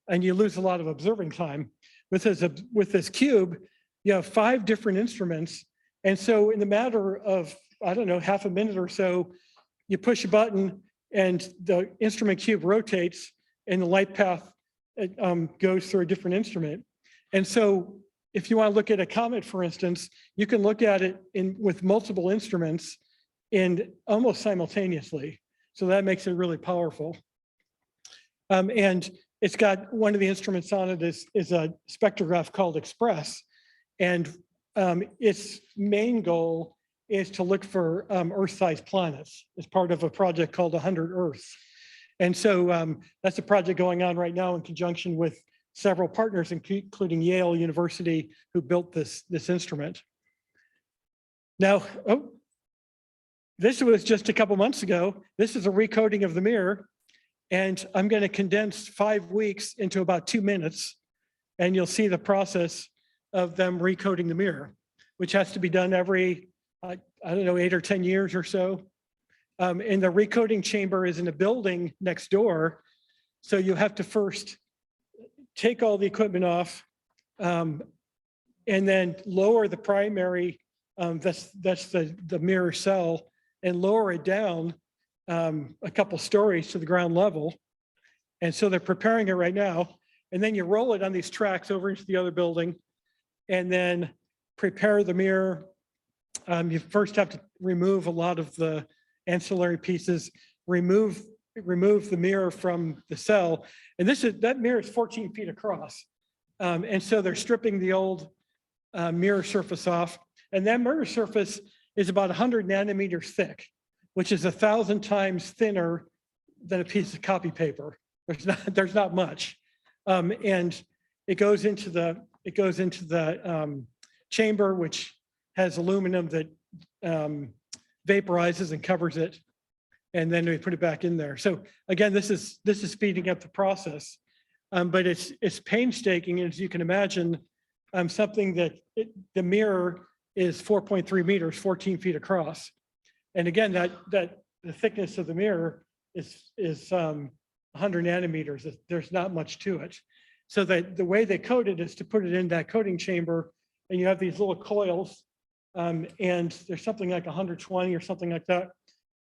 and you lose a lot of observing time. With this cube, you have 5 different instruments. And so in the matter of, I don't know, half a minute or so, you push a button and the instrument cube rotates and the light path goes through a different instrument. And so if you want to look at a comet, for instance, you can look at it with multiple instruments and almost simultaneously. So that makes it really powerful. And it's got one of the instruments on it is a spectrograph called Express. And its main goal is to look for Earth-sized planets as part of a project called 100 Earths. And so that's a project going on right now in conjunction with several partners, including Yale University, who built this instrument. Now, this was just a couple months ago. This is a recoding of the mirror. And I'm going to condense 5 weeks into about 2 minutes. And you'll see the process of them recoding the mirror, which has to be done every, I don't know, 8 or 10 years or so. And the recoding chamber is in a building next door. So you have to first take all the equipment off and then lower the primary, that's the mirror cell, and lower it down a couple stories to the ground level. And so they're preparing it right now. And then you roll it on these tracks over into the other building and then prepare the mirror. You first have to remove a lot of the ancillary pieces, remove the mirror from the cell. And that mirror is 14 feet across. And so they're stripping the old mirror surface off. And that mirror surface is about 100 nanometers thick, which is 1,000 times thinner than a piece of copy paper. There's not much. And it goes into the chamber, which has aluminum that vaporizes and covers it. And then we put it back in there. So again, this is speeding up the process, but it's painstaking. As you can imagine, something that the mirror is 4.3 meters, 14 feet across. And again, the thickness of the mirror is 100 nanometers. There's not much to it. So that the way they coat it is to put it in that coating chamber, and you have these little coils, and there's something like 120 or something like that.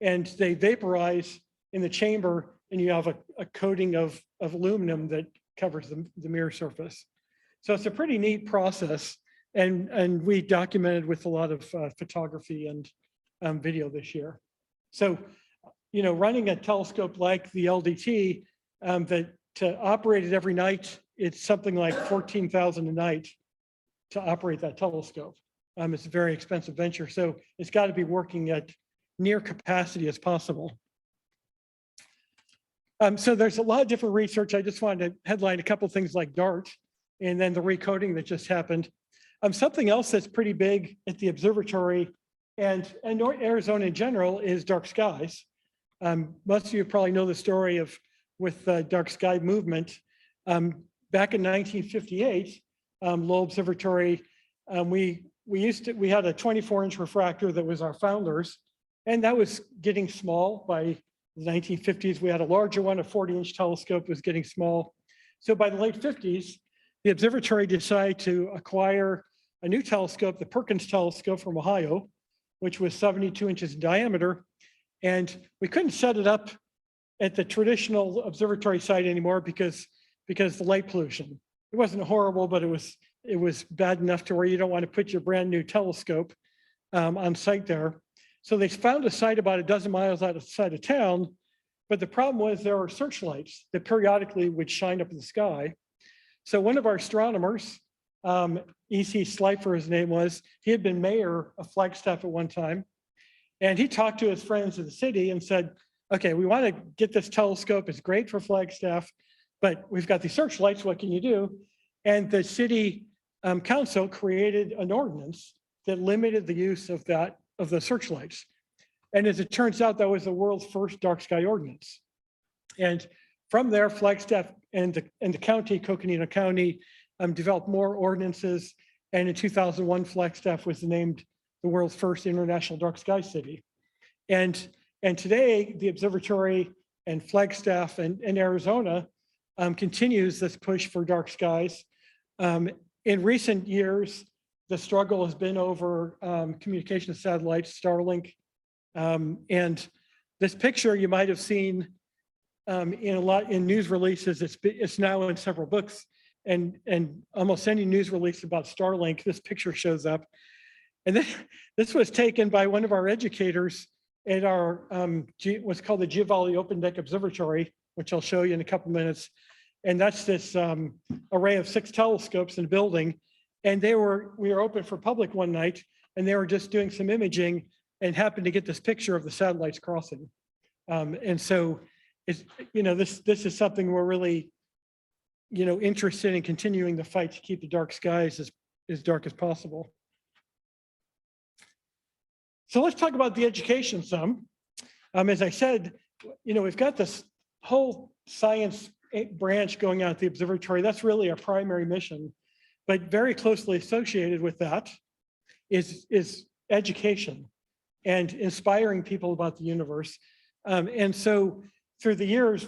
And they vaporize in the chamber, and you have a coating of aluminum that covers the mirror surface. So it's a pretty neat process. And we documented with a lot of photography and video this year. So, running a telescope like the LDT, to operate it every night, it's something like $14,000 a night to operate that telescope. It's a very expensive venture. So it's got to be working at near capacity as possible. So there's a lot of different research. I just wanted to headline a couple of things like DART and then the recoding that just happened. Something else that's pretty big at the observatory and Arizona in general is dark skies. Most of you probably know the story with the dark sky movement. Back in 1958, Lowell Observatory, we had a 24-inch refractor that was our founders, and that was getting small by the 1950s. We had a larger one, a 40-inch telescope was getting small. So by the late 50s, the observatory decided to acquire a new telescope, the Perkins telescope from Ohio, which was 72 inches in diameter. And we couldn't set it up at the traditional observatory site anymore because the light pollution. It wasn't horrible, but it was bad enough to where you don't want to put your brand new telescope on site there. So they found a site about a dozen miles outside of town, but the problem was there were searchlights that periodically would shine up in the sky. So one of our astronomers, E.C. Slifer, his name was, he had been mayor of Flagstaff at one time. And he talked to his friends in the city and said, okay, we want to get this telescope. It's great for Flagstaff, but we've got these searchlights. What can you do? And the city council created an ordinance that limited the use of the searchlights. And as it turns out, that was the world's first dark sky ordinance. And from there, Flagstaff and the county, Coconino County, developed more ordinances. And in 2001, Flagstaff was named the world's first international dark sky city. And today, the observatory and Flagstaff and Arizona continues this push for dark skies. In recent years, the struggle has been over communication satellites, Starlink. And this picture you might have seen in news releases. It's now in several books, and almost any news release about Starlink, this picture shows up. And this was taken by one of our educators at our what's called the Giovanni Open Deck Observatory, which I'll show you in a couple minutes. And that's this array of 6 telescopes in a building. And we were open for public one night, and they were just doing some imaging and happened to get this picture of the satellites crossing. And so it's, this is something we're really, interested in continuing the fight to keep the dark skies as dark as possible. So let's talk about the education some. As I said, we've got this whole science branch going on at the observatory. That's really our primary mission, but very closely associated with that is education and inspiring people about the universe. And so through the years,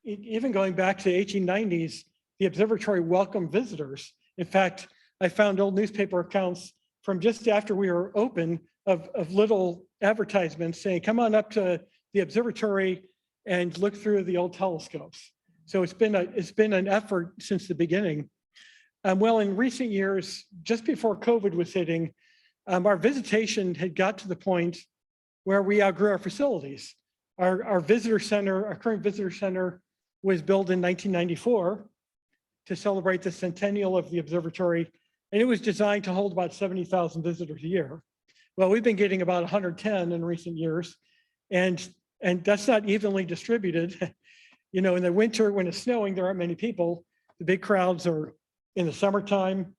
even going back to the 1890s, the observatory welcomed visitors. In fact, I found old newspaper accounts from just after we were open of little advertisements saying, come on up to the observatory and look through the old telescopes. So it's been an effort since the beginning. Well, in recent years, just before COVID was hitting, our visitation had got to the point where we outgrew our facilities. Our visitor center, our current visitor center was built in 1994 to celebrate the centennial of the observatory. And it was designed to hold about 70,000 visitors a year. Well, we've been getting about 110 in recent years. And that's not evenly distributed. In the winter, when it's snowing, there aren't many people. The big crowds are in the summertime,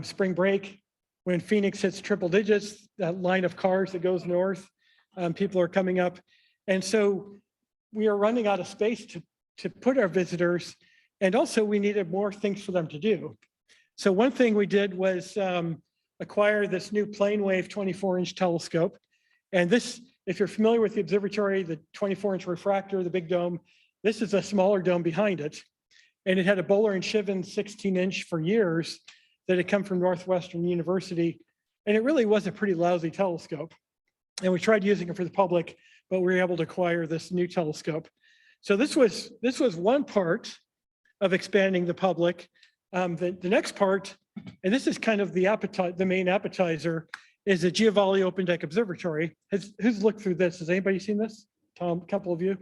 spring break, when Phoenix hits triple digits, that line of cars that goes north, people are coming up. And so we are running out of space to put our visitors. And also we needed more things for them to do. So one thing we did was acquire this new plane wave 24-inch telescope. And this, if you're familiar with the observatory, the 24-inch refractor, the big dome, this is a smaller dome behind it. And it had a Bowler and Shiven 16-inch for years that had come from Northwestern University. And it really was a pretty lousy telescope. And we tried using it for the public, but we were able to acquire this new telescope. So this was one part of expanding the public. The next part, and this is kind of the main appetizer, is the Giovanni Open Deck Observatory. Who's looked through this? Has anybody seen this? Tom, a couple of you.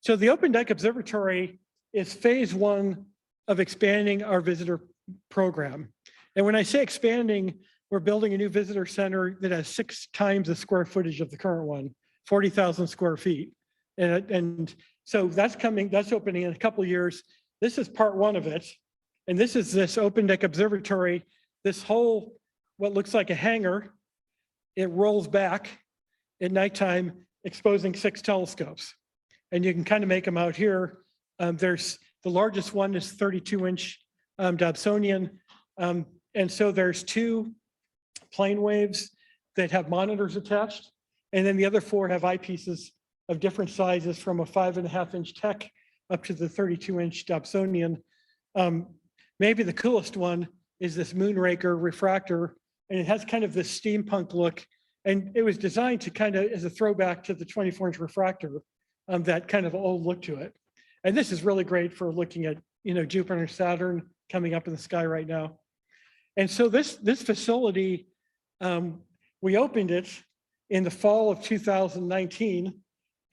So the Open Deck Observatory is phase one of expanding our visitor program. And when I say expanding, we're building a new visitor center that has 6 times the square footage of the current one, 40,000 square feet. And so that's opening in a couple of years. This is part one of it. And this is this Open Deck Observatory, this whole, what looks like a hangar, it rolls back at nighttime, exposing 6 telescopes. And you can kind of make them out here. There's the largest one is 32-inch Dobsonian. And so there's 2 plane waves that have monitors attached. And then the other 4 have eyepieces of different sizes from a 5.5-inch Tech up to the 32-inch Dobsonian. Maybe the coolest one is this Moonraker refractor, and it has kind of this steampunk look. And it was designed to kind of as a throwback to the 24-inch refractor, that kind of old look to it. And this is really great for looking at, Jupiter and Saturn coming up in the sky right now. And so this facility, we opened it in the fall of 2019,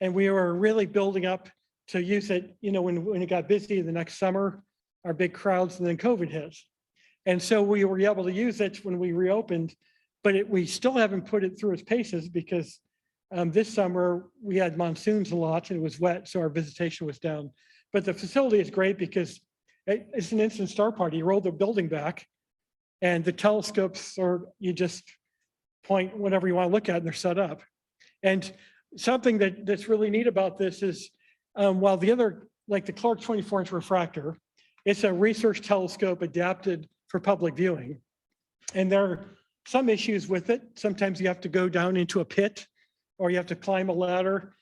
and we were really building up to use it, when it got busy the next summer, our big crowds, and then COVID hit. And so we were able to use it when we reopened, but we still haven't put it through its paces because this summer we had monsoons a lot and it was wet, so our visitation was down. But the facility is great because it's an instant star party. You roll the building back and the telescopes, or you just point whatever you want to look at and they're set up. And something that's really neat about this is while the other, like the Clark 24-inch refractor, it's a research telescope adapted for public viewing. And there are some issues with it. Sometimes you have to go down into a pit or you have to climb a ladder.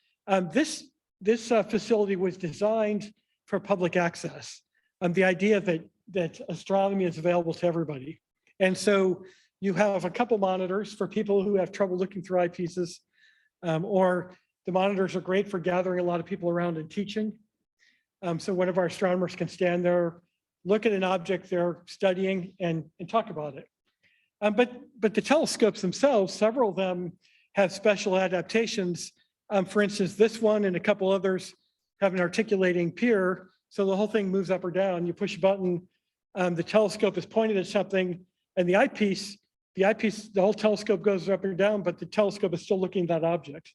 This facility was designed for public access. The idea that astronomy is available to everybody. And so you have a couple monitors for people who have trouble looking through eyepieces, or the monitors are great for gathering a lot of people around and teaching. So one of our astronomers can stand there, look at an object they're studying and talk about it. But the telescopes themselves, several of them have special adaptations. For instance, this one and a couple others have an articulating pier. So the whole thing moves up or down. You push a button, the telescope is pointed at something, and the eyepiece the eyepiece, the whole telescope goes up and down, but the telescope is still looking at that object.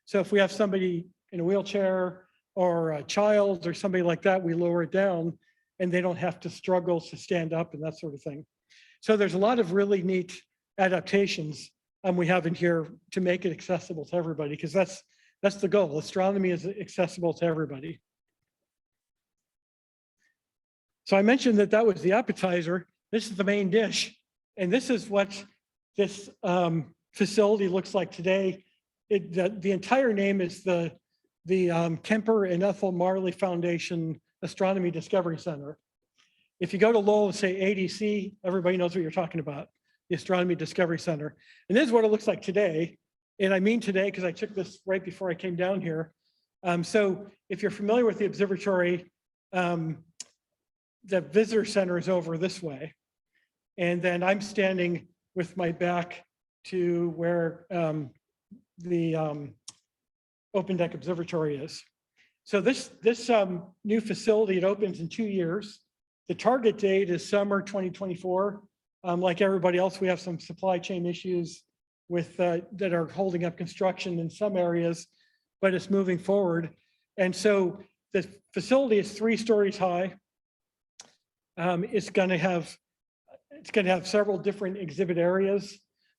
So if we have somebody in a wheelchair or a child or somebody like that, we lower it down and they don't have to struggle to stand up and that sort of thing. So there's a lot of really neat adaptations we have in here to make it accessible to everybody, because that's the goal. Astronomy is accessible to everybody. So I mentioned that that was the appetizer. This is the main dish. And this is what this facility looks like today. The entire name is the Kemper and Ethel Marley Foundation Astronomy Discovery Center. If you go to Lowell and say ADC, everybody knows what you're talking about, the Astronomy Discovery Center. And this is what it looks like today. And I mean today because I took this right before I came down here. So if you're familiar with the observatory, the visitor center is over this way. And then I'm standing with my back to where the open deck observatory is. So this new facility, it opens in 2 years. The target date is summer 2024. Like everybody else, we have some supply chain issues with that are holding up construction in some areas, but it's moving forward. And so the facility is 3 stories high. It's going to have several different exhibit areas,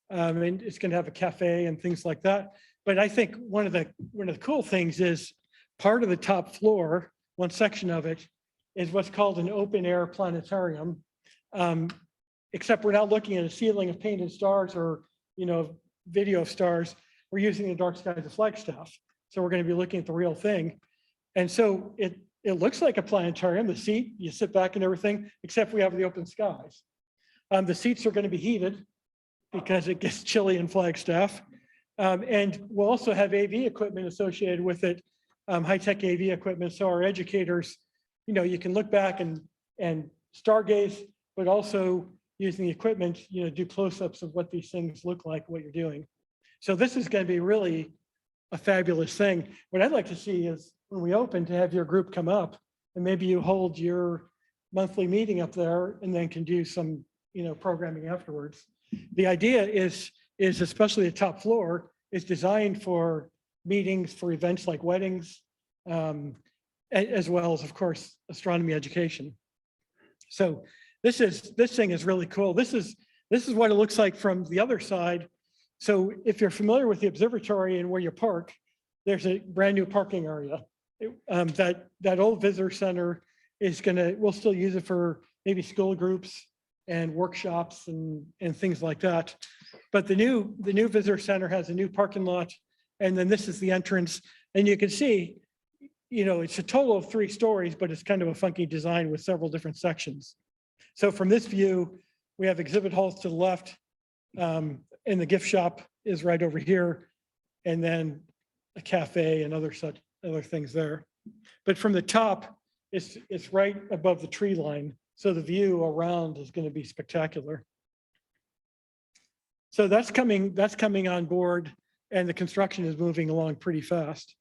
and it's going to have a cafe and things like that. But I think one of the cool things is part of the top floor, one section of it, is what's called an open air planetarium. Except we're not looking at a ceiling of painted stars or video of stars. We're using the dark skies of Flagstaff, so we're going to be looking at the real thing. And so it looks like a planetarium. The seat, you sit back and everything, except we have the open skies. The seats are going to be heated because it gets chilly in Flagstaff. And we'll also have AV equipment associated with it, high-tech AV equipment. So our educators, you can look back and stargaze, but also using the equipment, do close-ups of what these things look like, what you're doing. So this is going to be really a fabulous thing. What I'd like to see is when we open to have your group come up and maybe you hold your monthly meeting up there and then can do some, programming afterwards. The idea is especially the top floor is designed for meetings, for events like weddings, as well as, of course, astronomy education. So this thing is really cool. This is what it looks like from the other side. So if you're familiar with the observatory and where you park, there's a brand new parking area. That old visitor center we'll still use it for maybe school groups and workshops and things like that. But the new visitor center has a new parking lot, and then this is the entrance. And you can see, it's a total of 3 stories, but it's kind of a funky design with several different sections. So from this view, we have exhibit halls to the left, and the gift shop is right over here, and then a cafe and other things there. But from the top, it's right above the tree line, so the view around is going to be spectacular. So that's coming on board, and the construction is moving along pretty fast.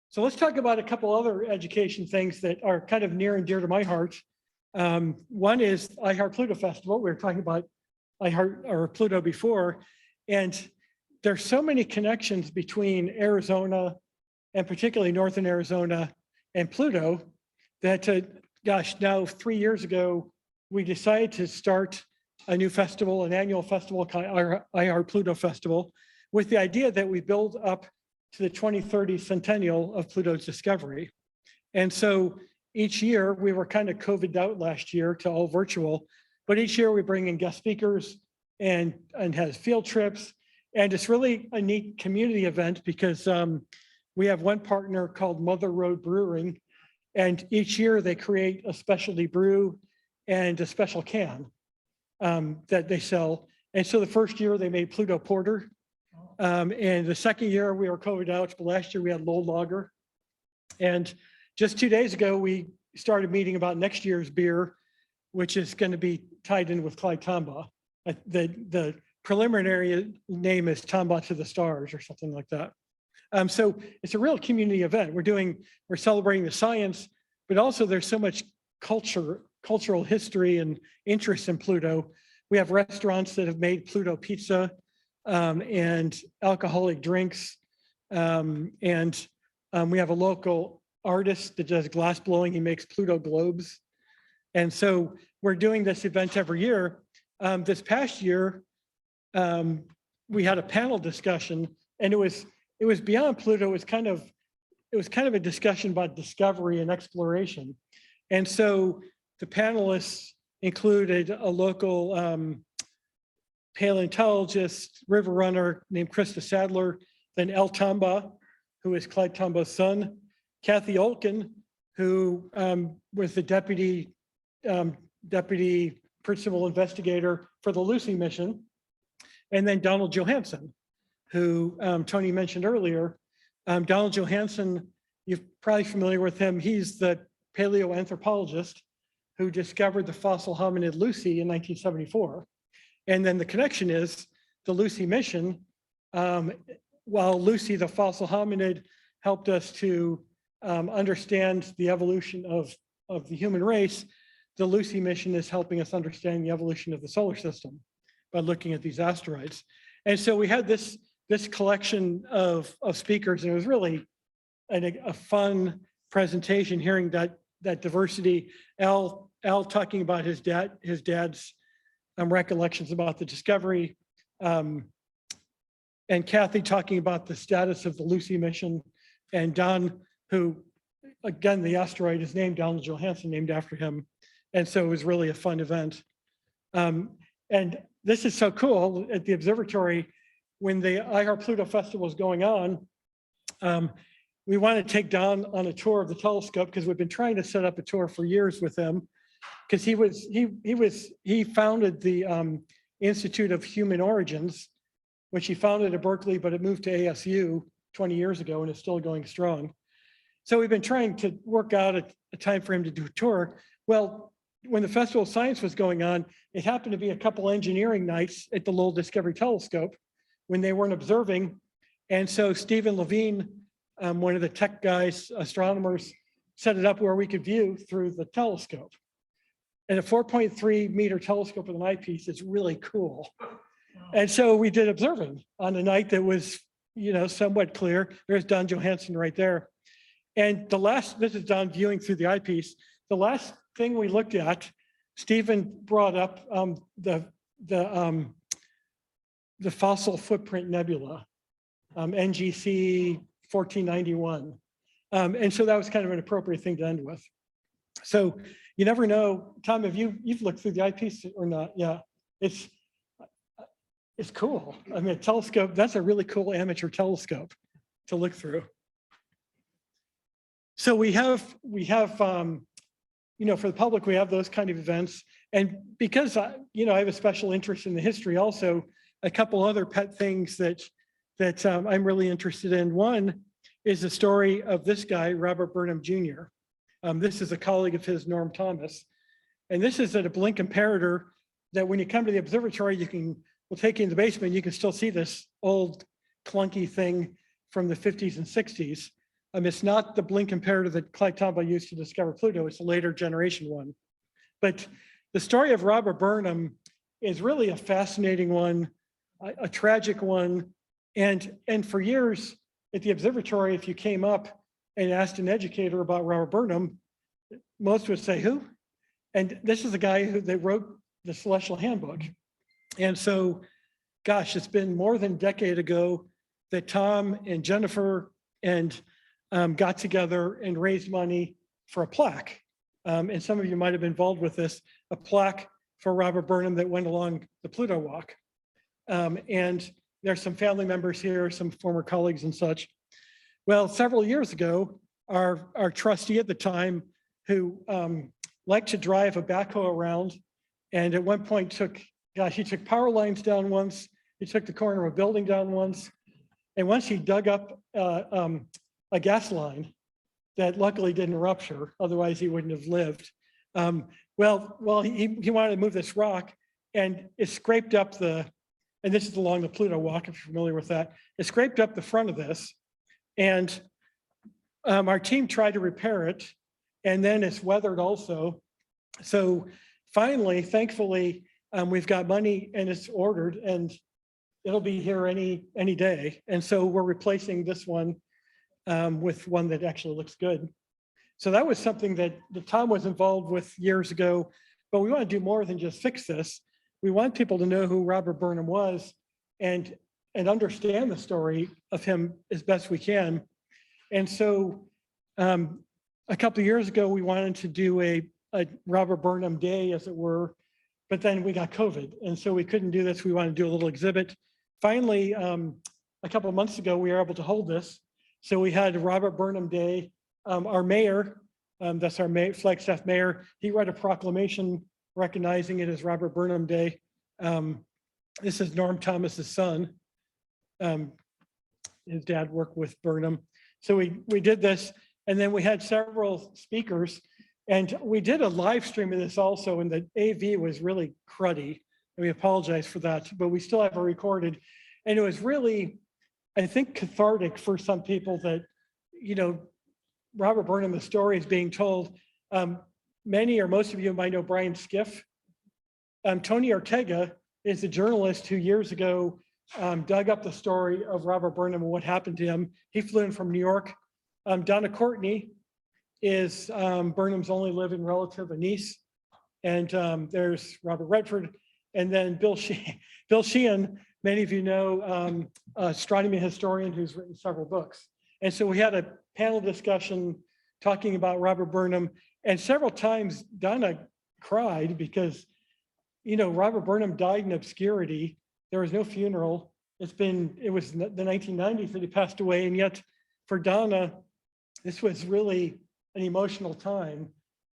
So let's talk about a couple other education things that are kind of near and dear to my heart. One is iHeart Pluto Festival. We were talking about iHeart or Pluto before, and there's so many connections between Arizona and particularly Northern Arizona and Pluto that, now 3 years ago, we decided to start a new festival, an annual festival, iHeart Pluto Festival, with the idea that we build up to the 2030 centennial of Pluto's discovery. And so each year, we were kind of COVID'd out last year to all virtual, but each year we bring in guest speakers and has field trips. And it's really a neat community event because we have one partner called Mother Road Brewing, and each year they create a specialty brew and a special can that they sell. And so the first year they made Pluto Porter. And the second year we were COVID out, but last year we had Lowell Lager. And just 2 days ago, we started meeting about next year's beer, which is going to be tied in with Clyde Tombaugh. The preliminary name is Tombaugh to the Stars or something like that. So it's a real community event. We're celebrating the science, but also there's so much cultural history and interest in Pluto We have restaurants that have made Pluto pizza and alcoholic drinks. We have a local artist that does glass blowing. He makes Pluto globes. And so we're doing this event every year. This past year, we had a panel discussion, and it was beyond Pluto. It was kind of a discussion about discovery and exploration. And so the panelists included a local paleontologist, river runner named Krista Sadler, then El Tamba, who is Clyde Tamba's son, Kathy Olkin, who was the deputy principal investigator for the Lucy mission, and then Donald Johanson, who Tony mentioned earlier. Donald Johanson, you're probably familiar with him. He's the paleoanthropologist who discovered the fossil hominid Lucy in 1974. And then the connection is the Lucy mission. While Lucy, the fossil hominid, helped us to understand the evolution of the human race, the Lucy mission is helping us understand the evolution of the solar system by looking at these asteroids. And so we had this collection of speakers, and it was really a fun presentation, hearing that diversity. Al talking about his dad's recollections about the discovery, and Kathy talking about the status of the Lucy mission, and Don, who, again, the asteroid is named Donald Johanson, named after him. And so it was really a fun event. And this is so cool. At the observatory, when the iHeart Pluto Festival was going on, we wanted to take Don on a tour of the telescope, because we've been trying to set up a tour for years with him, because he founded the Institute of Human Origins, which he founded at Berkeley, but it moved to ASU 20 years ago and is still going strong. So we've been trying to work out a time for him to do a tour. Well, when the Festival of Science was going on, it happened to be a couple engineering nights at the Lowell Discovery Telescope when they weren't observing. And so Stephen Levine, one of the tech guys, astronomers, set it up where we could view through the telescope. And a 4.3 meter telescope with an eyepiece is really cool. And so we did observing on a night that was, somewhat clear. There's Don Johanson right there. And this is Don viewing through the eyepiece. The last thing we looked at, Stephen brought up the fossil footprint nebula, NGC 1491. And so that was kind of an appropriate thing to end with. So you never know. Tom, you've looked through the eyepiece or not? Yeah, it's cool. I mean, a telescope, that's a really cool amateur telescope to look through. So we have for the public, we have those kind of events. And because I have a special interest in the history, also a couple other pet things that I'm really interested in. One is the story of this guy, Robert Burnham Jr. This is a colleague of his, Norm Thomas. And this is at a blink comparator that when you come to the observatory, we'll take you in the basement, you can still see this old clunky thing from the 50s and 60s. It's not the blink comparator that Clyde Tombaugh used to discover Pluto, it's a later generation one. But the story of Robert Burnham is really a fascinating one, a tragic one. And for years at the observatory, if you came up and asked an educator about Robert Burnham, most would say, who? And this is a guy that wrote the Celestial Handbook. And so, gosh, it's been more than a decade ago that Tom and Jennifer and got together and raised money for a plaque. And some of you might have been involved with this, a plaque for Robert Burnham that went along the Pluto Walk. And there's some family members here, some former colleagues and such. Well, several years ago, our trustee at the time, who liked to drive a backhoe around, and at one point he took power lines down once, he took the corner of a building down once, and once he dug up a gas line that luckily didn't rupture, otherwise he wouldn't have lived. Well, he wanted to move this rock, and it scraped up and this is along the Pluto Walk, if you're familiar with that, it scraped up the front of this, and our team tried to repair it, and then it's weathered also. So finally, thankfully, We've got money and it's ordered and it'll be here any day. And so we're replacing this one with one that actually looks good. So that was something that Tom was involved with years ago, but we want to do more than just fix this. We want people to know who Robert Burnham was and understand the story of him as best we can. And so a couple of years ago, we wanted to do a Robert Burnham Day, as it were, but then we got COVID. And so we couldn't do this. We wanted to do a little exhibit. Finally, a couple of months ago, we were able to hold this. So we had Robert Burnham Day. Our mayor, that's our Flagstaff mayor, he read a proclamation recognizing it as Robert Burnham Day. This is Norm Thomas's son. His dad worked with Burnham. So we did this, and then we had several speakers, and we did a live stream of this also, and the AV was really cruddy. And we apologize for that, but we still have it recorded. And it was really, I think, cathartic for some people that, you know, Robert Burnham, the story is being told. Many or most of you might know Brian Skiff. Tony Ortega is a journalist who years ago dug up the story of Robert Burnham and what happened to him. He flew in from New York. Donna Courtney is Burnham's only living relative, a niece. And there's Robert Redford. And then Bill Sheehan, many of you know, astronomy historian who's written several books. And so we had a panel discussion talking about Robert Burnham, and several times Donna cried because, you know, Robert Burnham died in obscurity. There was no funeral. It was the 1990s that he passed away. And yet for Donna, this was really an emotional time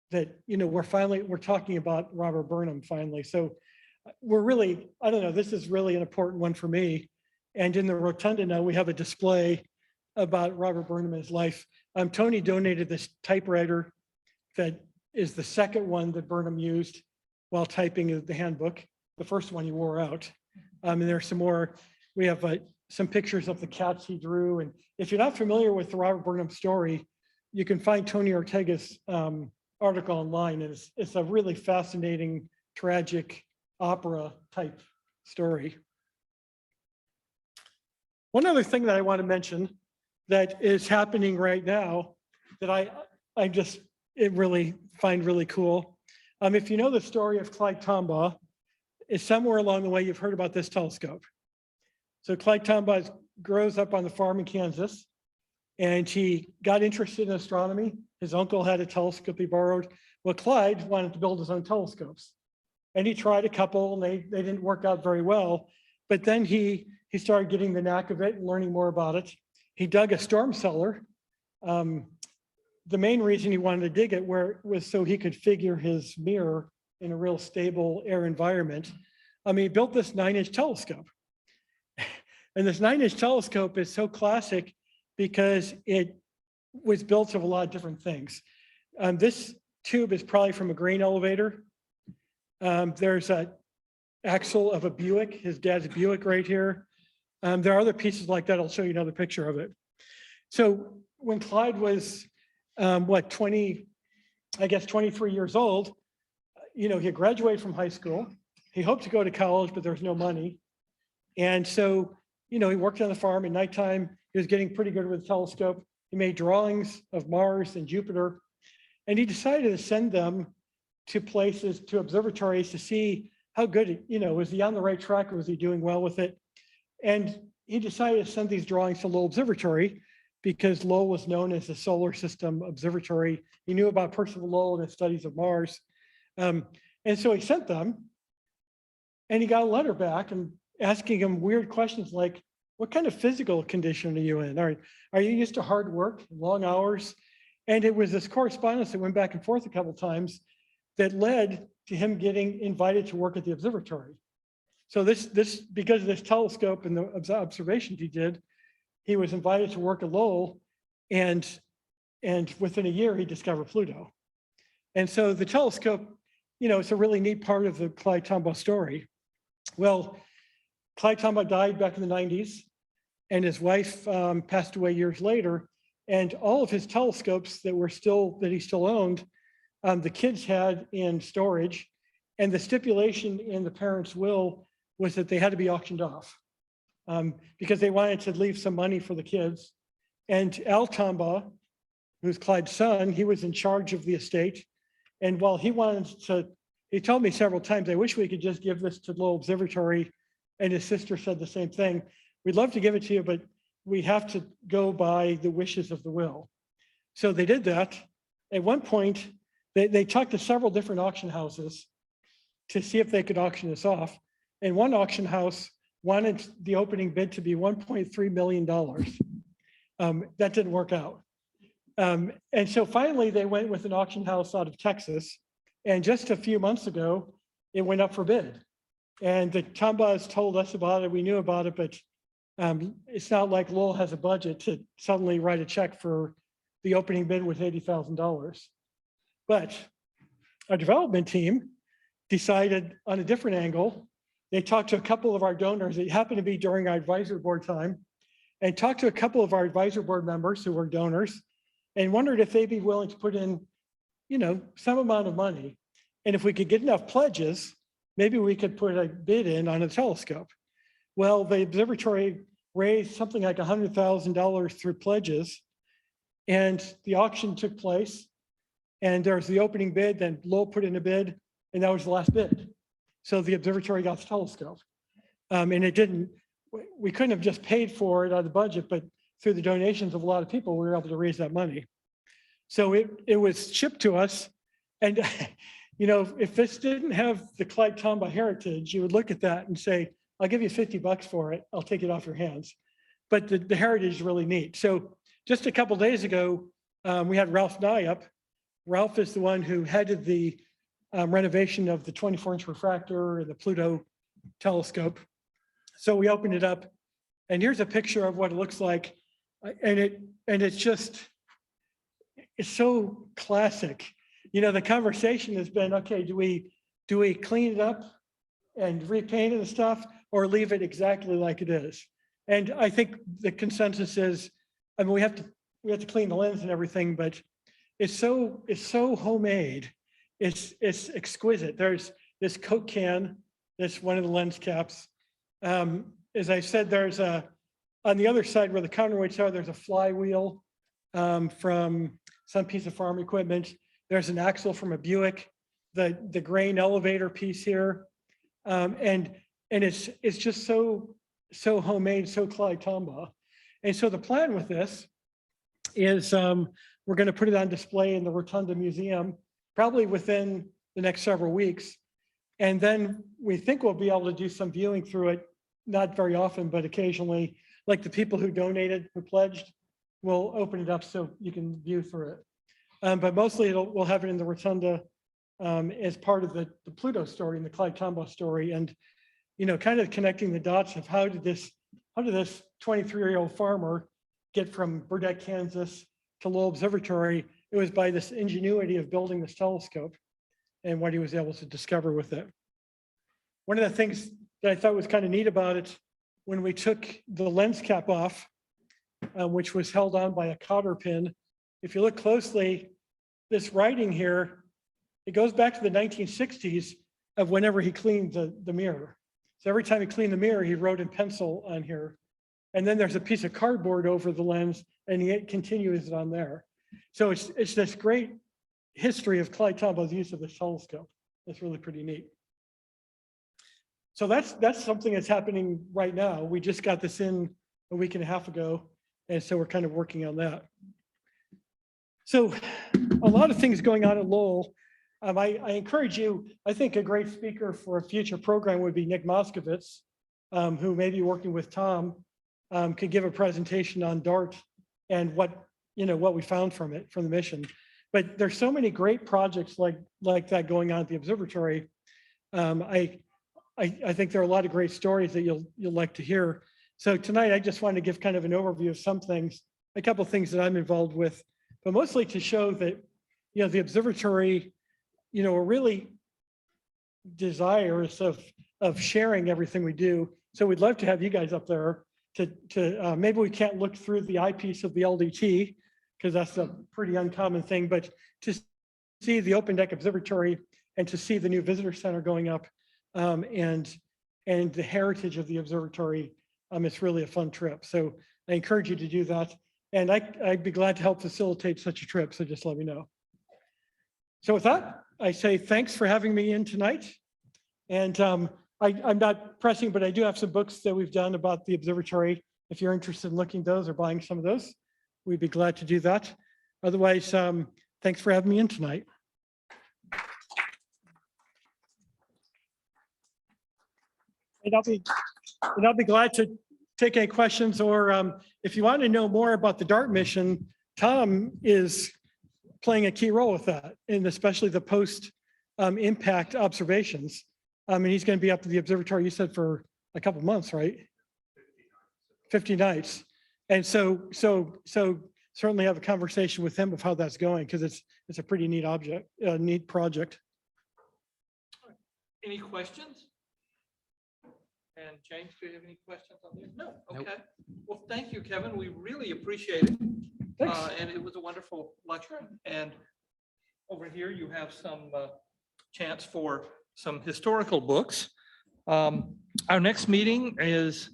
that, you know, we're talking about Robert Burnham finally. So we're really, I don't know, this is really an important one for me. And in the rotunda now, we have a display about Robert Burnham and his life. Tony donated this typewriter that is the second one that Burnham used while typing the handbook. The first one he wore out. And there's some more, we have some pictures of the cats he drew. And if you're not familiar with the Robert Burnham story, you can find Tony Ortega's article online. And it's a really fascinating, tragic opera type story. One other thing that I want to mention that is happening right now that I just find really cool. If you know the story of Clyde Tombaugh, is somewhere along the way you've heard about this telescope. So Clyde Tombaugh grows up on the farm in Kansas, and he got interested in astronomy. His uncle had a telescope he borrowed. Well, Clyde wanted to build his own telescopes, and he tried a couple, and they didn't work out very well. But then he started getting the knack of it and learning more about it. He dug a storm cellar. The main reason he wanted to dig it was so he could figure his mirror in a real stable air environment. He built this 9-inch telescope. And this 9-inch telescope is so classic because it was built of a lot of different things. This tube is probably from a grain elevator. There's an axle of a Buick, his dad's Buick right here. There are other pieces like that. I'll show you another picture of it. So when Clyde was, 23 years old, you know, he graduated from high school. He hoped to go to college, but there's no money. And so, you know, he worked on the farm at nighttime. He was getting pretty good with the telescope. He made drawings of Mars and Jupiter. And he decided to send them to places, to observatories to see how good, was he on the right track or was he doing well with it? And he decided to send these drawings to Lowell Observatory because Lowell was known as the solar system observatory. He knew about Percival Lowell and his studies of Mars. And so he sent them, and he got a letter back and asking him weird questions like, what kind of physical condition are you in? Are you used to hard work, long hours? And it was this correspondence that went back and forth a couple of times that led to him getting invited to work at the observatory. So this because of this telescope and the observations he did, he was invited to work at Lowell, and within a year he discovered Pluto. And so the telescope, it's a really neat part of the Clyde Tombaugh story. Well, Clyde Tombaugh died back in the 90s, and his wife passed away years later. And all of his telescopes that he still owned, the kids had in storage. And the stipulation in the parents' will was that they had to be auctioned off because they wanted to leave some money for the kids. And Al Tombaugh, who's Clyde's son, he was in charge of the estate. And while he wanted to, he told me several times, I wish we could just give this to Lowell Observatory. And his sister said the same thing. We'd love to give it to you, but we have to go by the wishes of the will. So they did that. At one point, they talked to several different auction houses to see if they could auction this off. And one auction house wanted the opening bid to be $1.3 million. That didn't work out. And so finally they went with an auction house out of Texas. And just a few months ago, it went up for bid. And the Tombaughs told us about it, we knew about it, but it's not like Lowell has a budget to suddenly write a check for the opening bid with $80,000. But our development team decided on a different angle. They talked to a couple of our donors. It happened to be during our advisory board time, and talked to a couple of our advisory board members who were donors and wondered if they'd be willing to put in, some amount of money. And if we could get enough pledges, maybe we could put a bid in on a telescope. Well, the observatory raised something like $100,000 through pledges, and the auction took place. And there's the opening bid, then Lowell put in a bid, and that was the last bid. So the observatory got the telescope. And we couldn't have just paid for it out of the budget, but through the donations of a lot of people, we were able to raise that money. So it was shipped to us. And, if this didn't have the Clyde Tombaugh heritage, you would look at that and say, I'll give you $50 for it. I'll take it off your hands. But the heritage is really neat. So just a couple of days ago, we had Ralph Nye up. Ralph is the one who headed the renovation of the 24-inch refractor and the Pluto telescope. So we opened it up, and here's a picture of what it looks like. It's so classic. The conversation has been, okay, do we clean it up and repaint it and stuff, or leave it exactly like it is? And I think the consensus is, we have to clean the lens and everything, but it's so homemade. It's exquisite. There's this Coke can, that's one of the lens caps. As I said, there's on the other side where the counterweights are, there's a flywheel from some piece of farm equipment. There's an axle from a Buick, the grain elevator piece here. And it's just so homemade, so Clyde Tombaugh. And so the plan with this is we're going to put it on display in the Rotunda Museum, probably within the next several weeks. And then we think we'll be able to do some viewing through it, not very often, but occasionally, like the people who donated, who pledged, we'll open it up so you can view through it. But mostly we'll have it in the Rotunda as part of the Pluto story and the Clyde Tombaugh story. And, kind of connecting the dots of how did this 23-year-old farmer get from Burdett, Kansas to Lowell Observatory? It was by this ingenuity of building this telescope and what he was able to discover with it. One of the things that I thought was kind of neat about it, when we took the lens cap off, which was held on by a cotter pin, if you look closely, this writing here, it goes back to the 1960s of whenever he cleaned the mirror. So every time he cleaned the mirror, he wrote in pencil on here. And then there's a piece of cardboard over the lens, and he continues it on there. So it's this great history of Clyde Tombaugh's use of this telescope. That's really pretty neat. So that's something that's happening right now. We just got this in a week and a half ago, and so we're kind of working on that. So a lot of things going on at Lowell. I encourage you, I think a great speaker for a future program would be Nick Moskovitz, who may be working with Tom, could give a presentation on DART and what we found from the mission. But there's so many great projects like that going on at the observatory. I think there are a lot of great stories that you'll like to hear. So tonight, I just wanted to give kind of an overview of some things, a couple of things that I'm involved with, but mostly to show that, the observatory, we're really desirous of sharing everything we do. So we'd love to have you guys up there to maybe we can't look through the eyepiece of the LDT, because that's a pretty uncommon thing, but to see the open deck observatory and to see the new visitor center going up and the heritage of the observatory. It's really a fun trip. So I encourage you to do that. And I'd be glad to help facilitate such a trip. So just let me know. So with that, I say thanks for having me in tonight. And I'm not pressing, but I do have some books that we've done about the observatory. If you're interested in looking at those or buying some of those, we'd be glad to do that. Otherwise, thanks for having me in tonight. And I'll be glad to take any questions, or if you want to know more about the DART mission, Tom is playing a key role with that, and especially the post impact observations. And he's going to be up at the observatory, you said, for a couple months, right? 50 nights. And so certainly have a conversation with him of how that's going, because it's a pretty neat neat project. Any questions? And James, do you have any questions on this? No, Nope. okay. Well, thank you, Kevin. We really appreciate it. Thanks. And it was a wonderful lecture. And over here, you have some chance for some historical books. Our next meeting is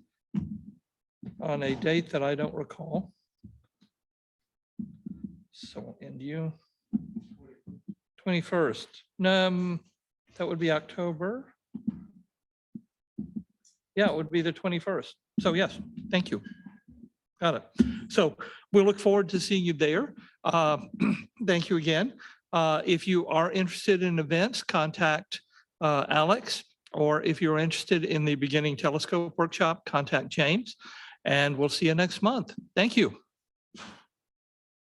on a date that I don't recall. So, and you, 21st. That would be October. Yeah, it would be the 21st. So yes, thank you. Got it. So we'll look forward to seeing you there. Thank you again. If you are interested in events, contact Alex, or if you're interested in the beginning telescope workshop, contact James, and we'll see you next month. Thank you.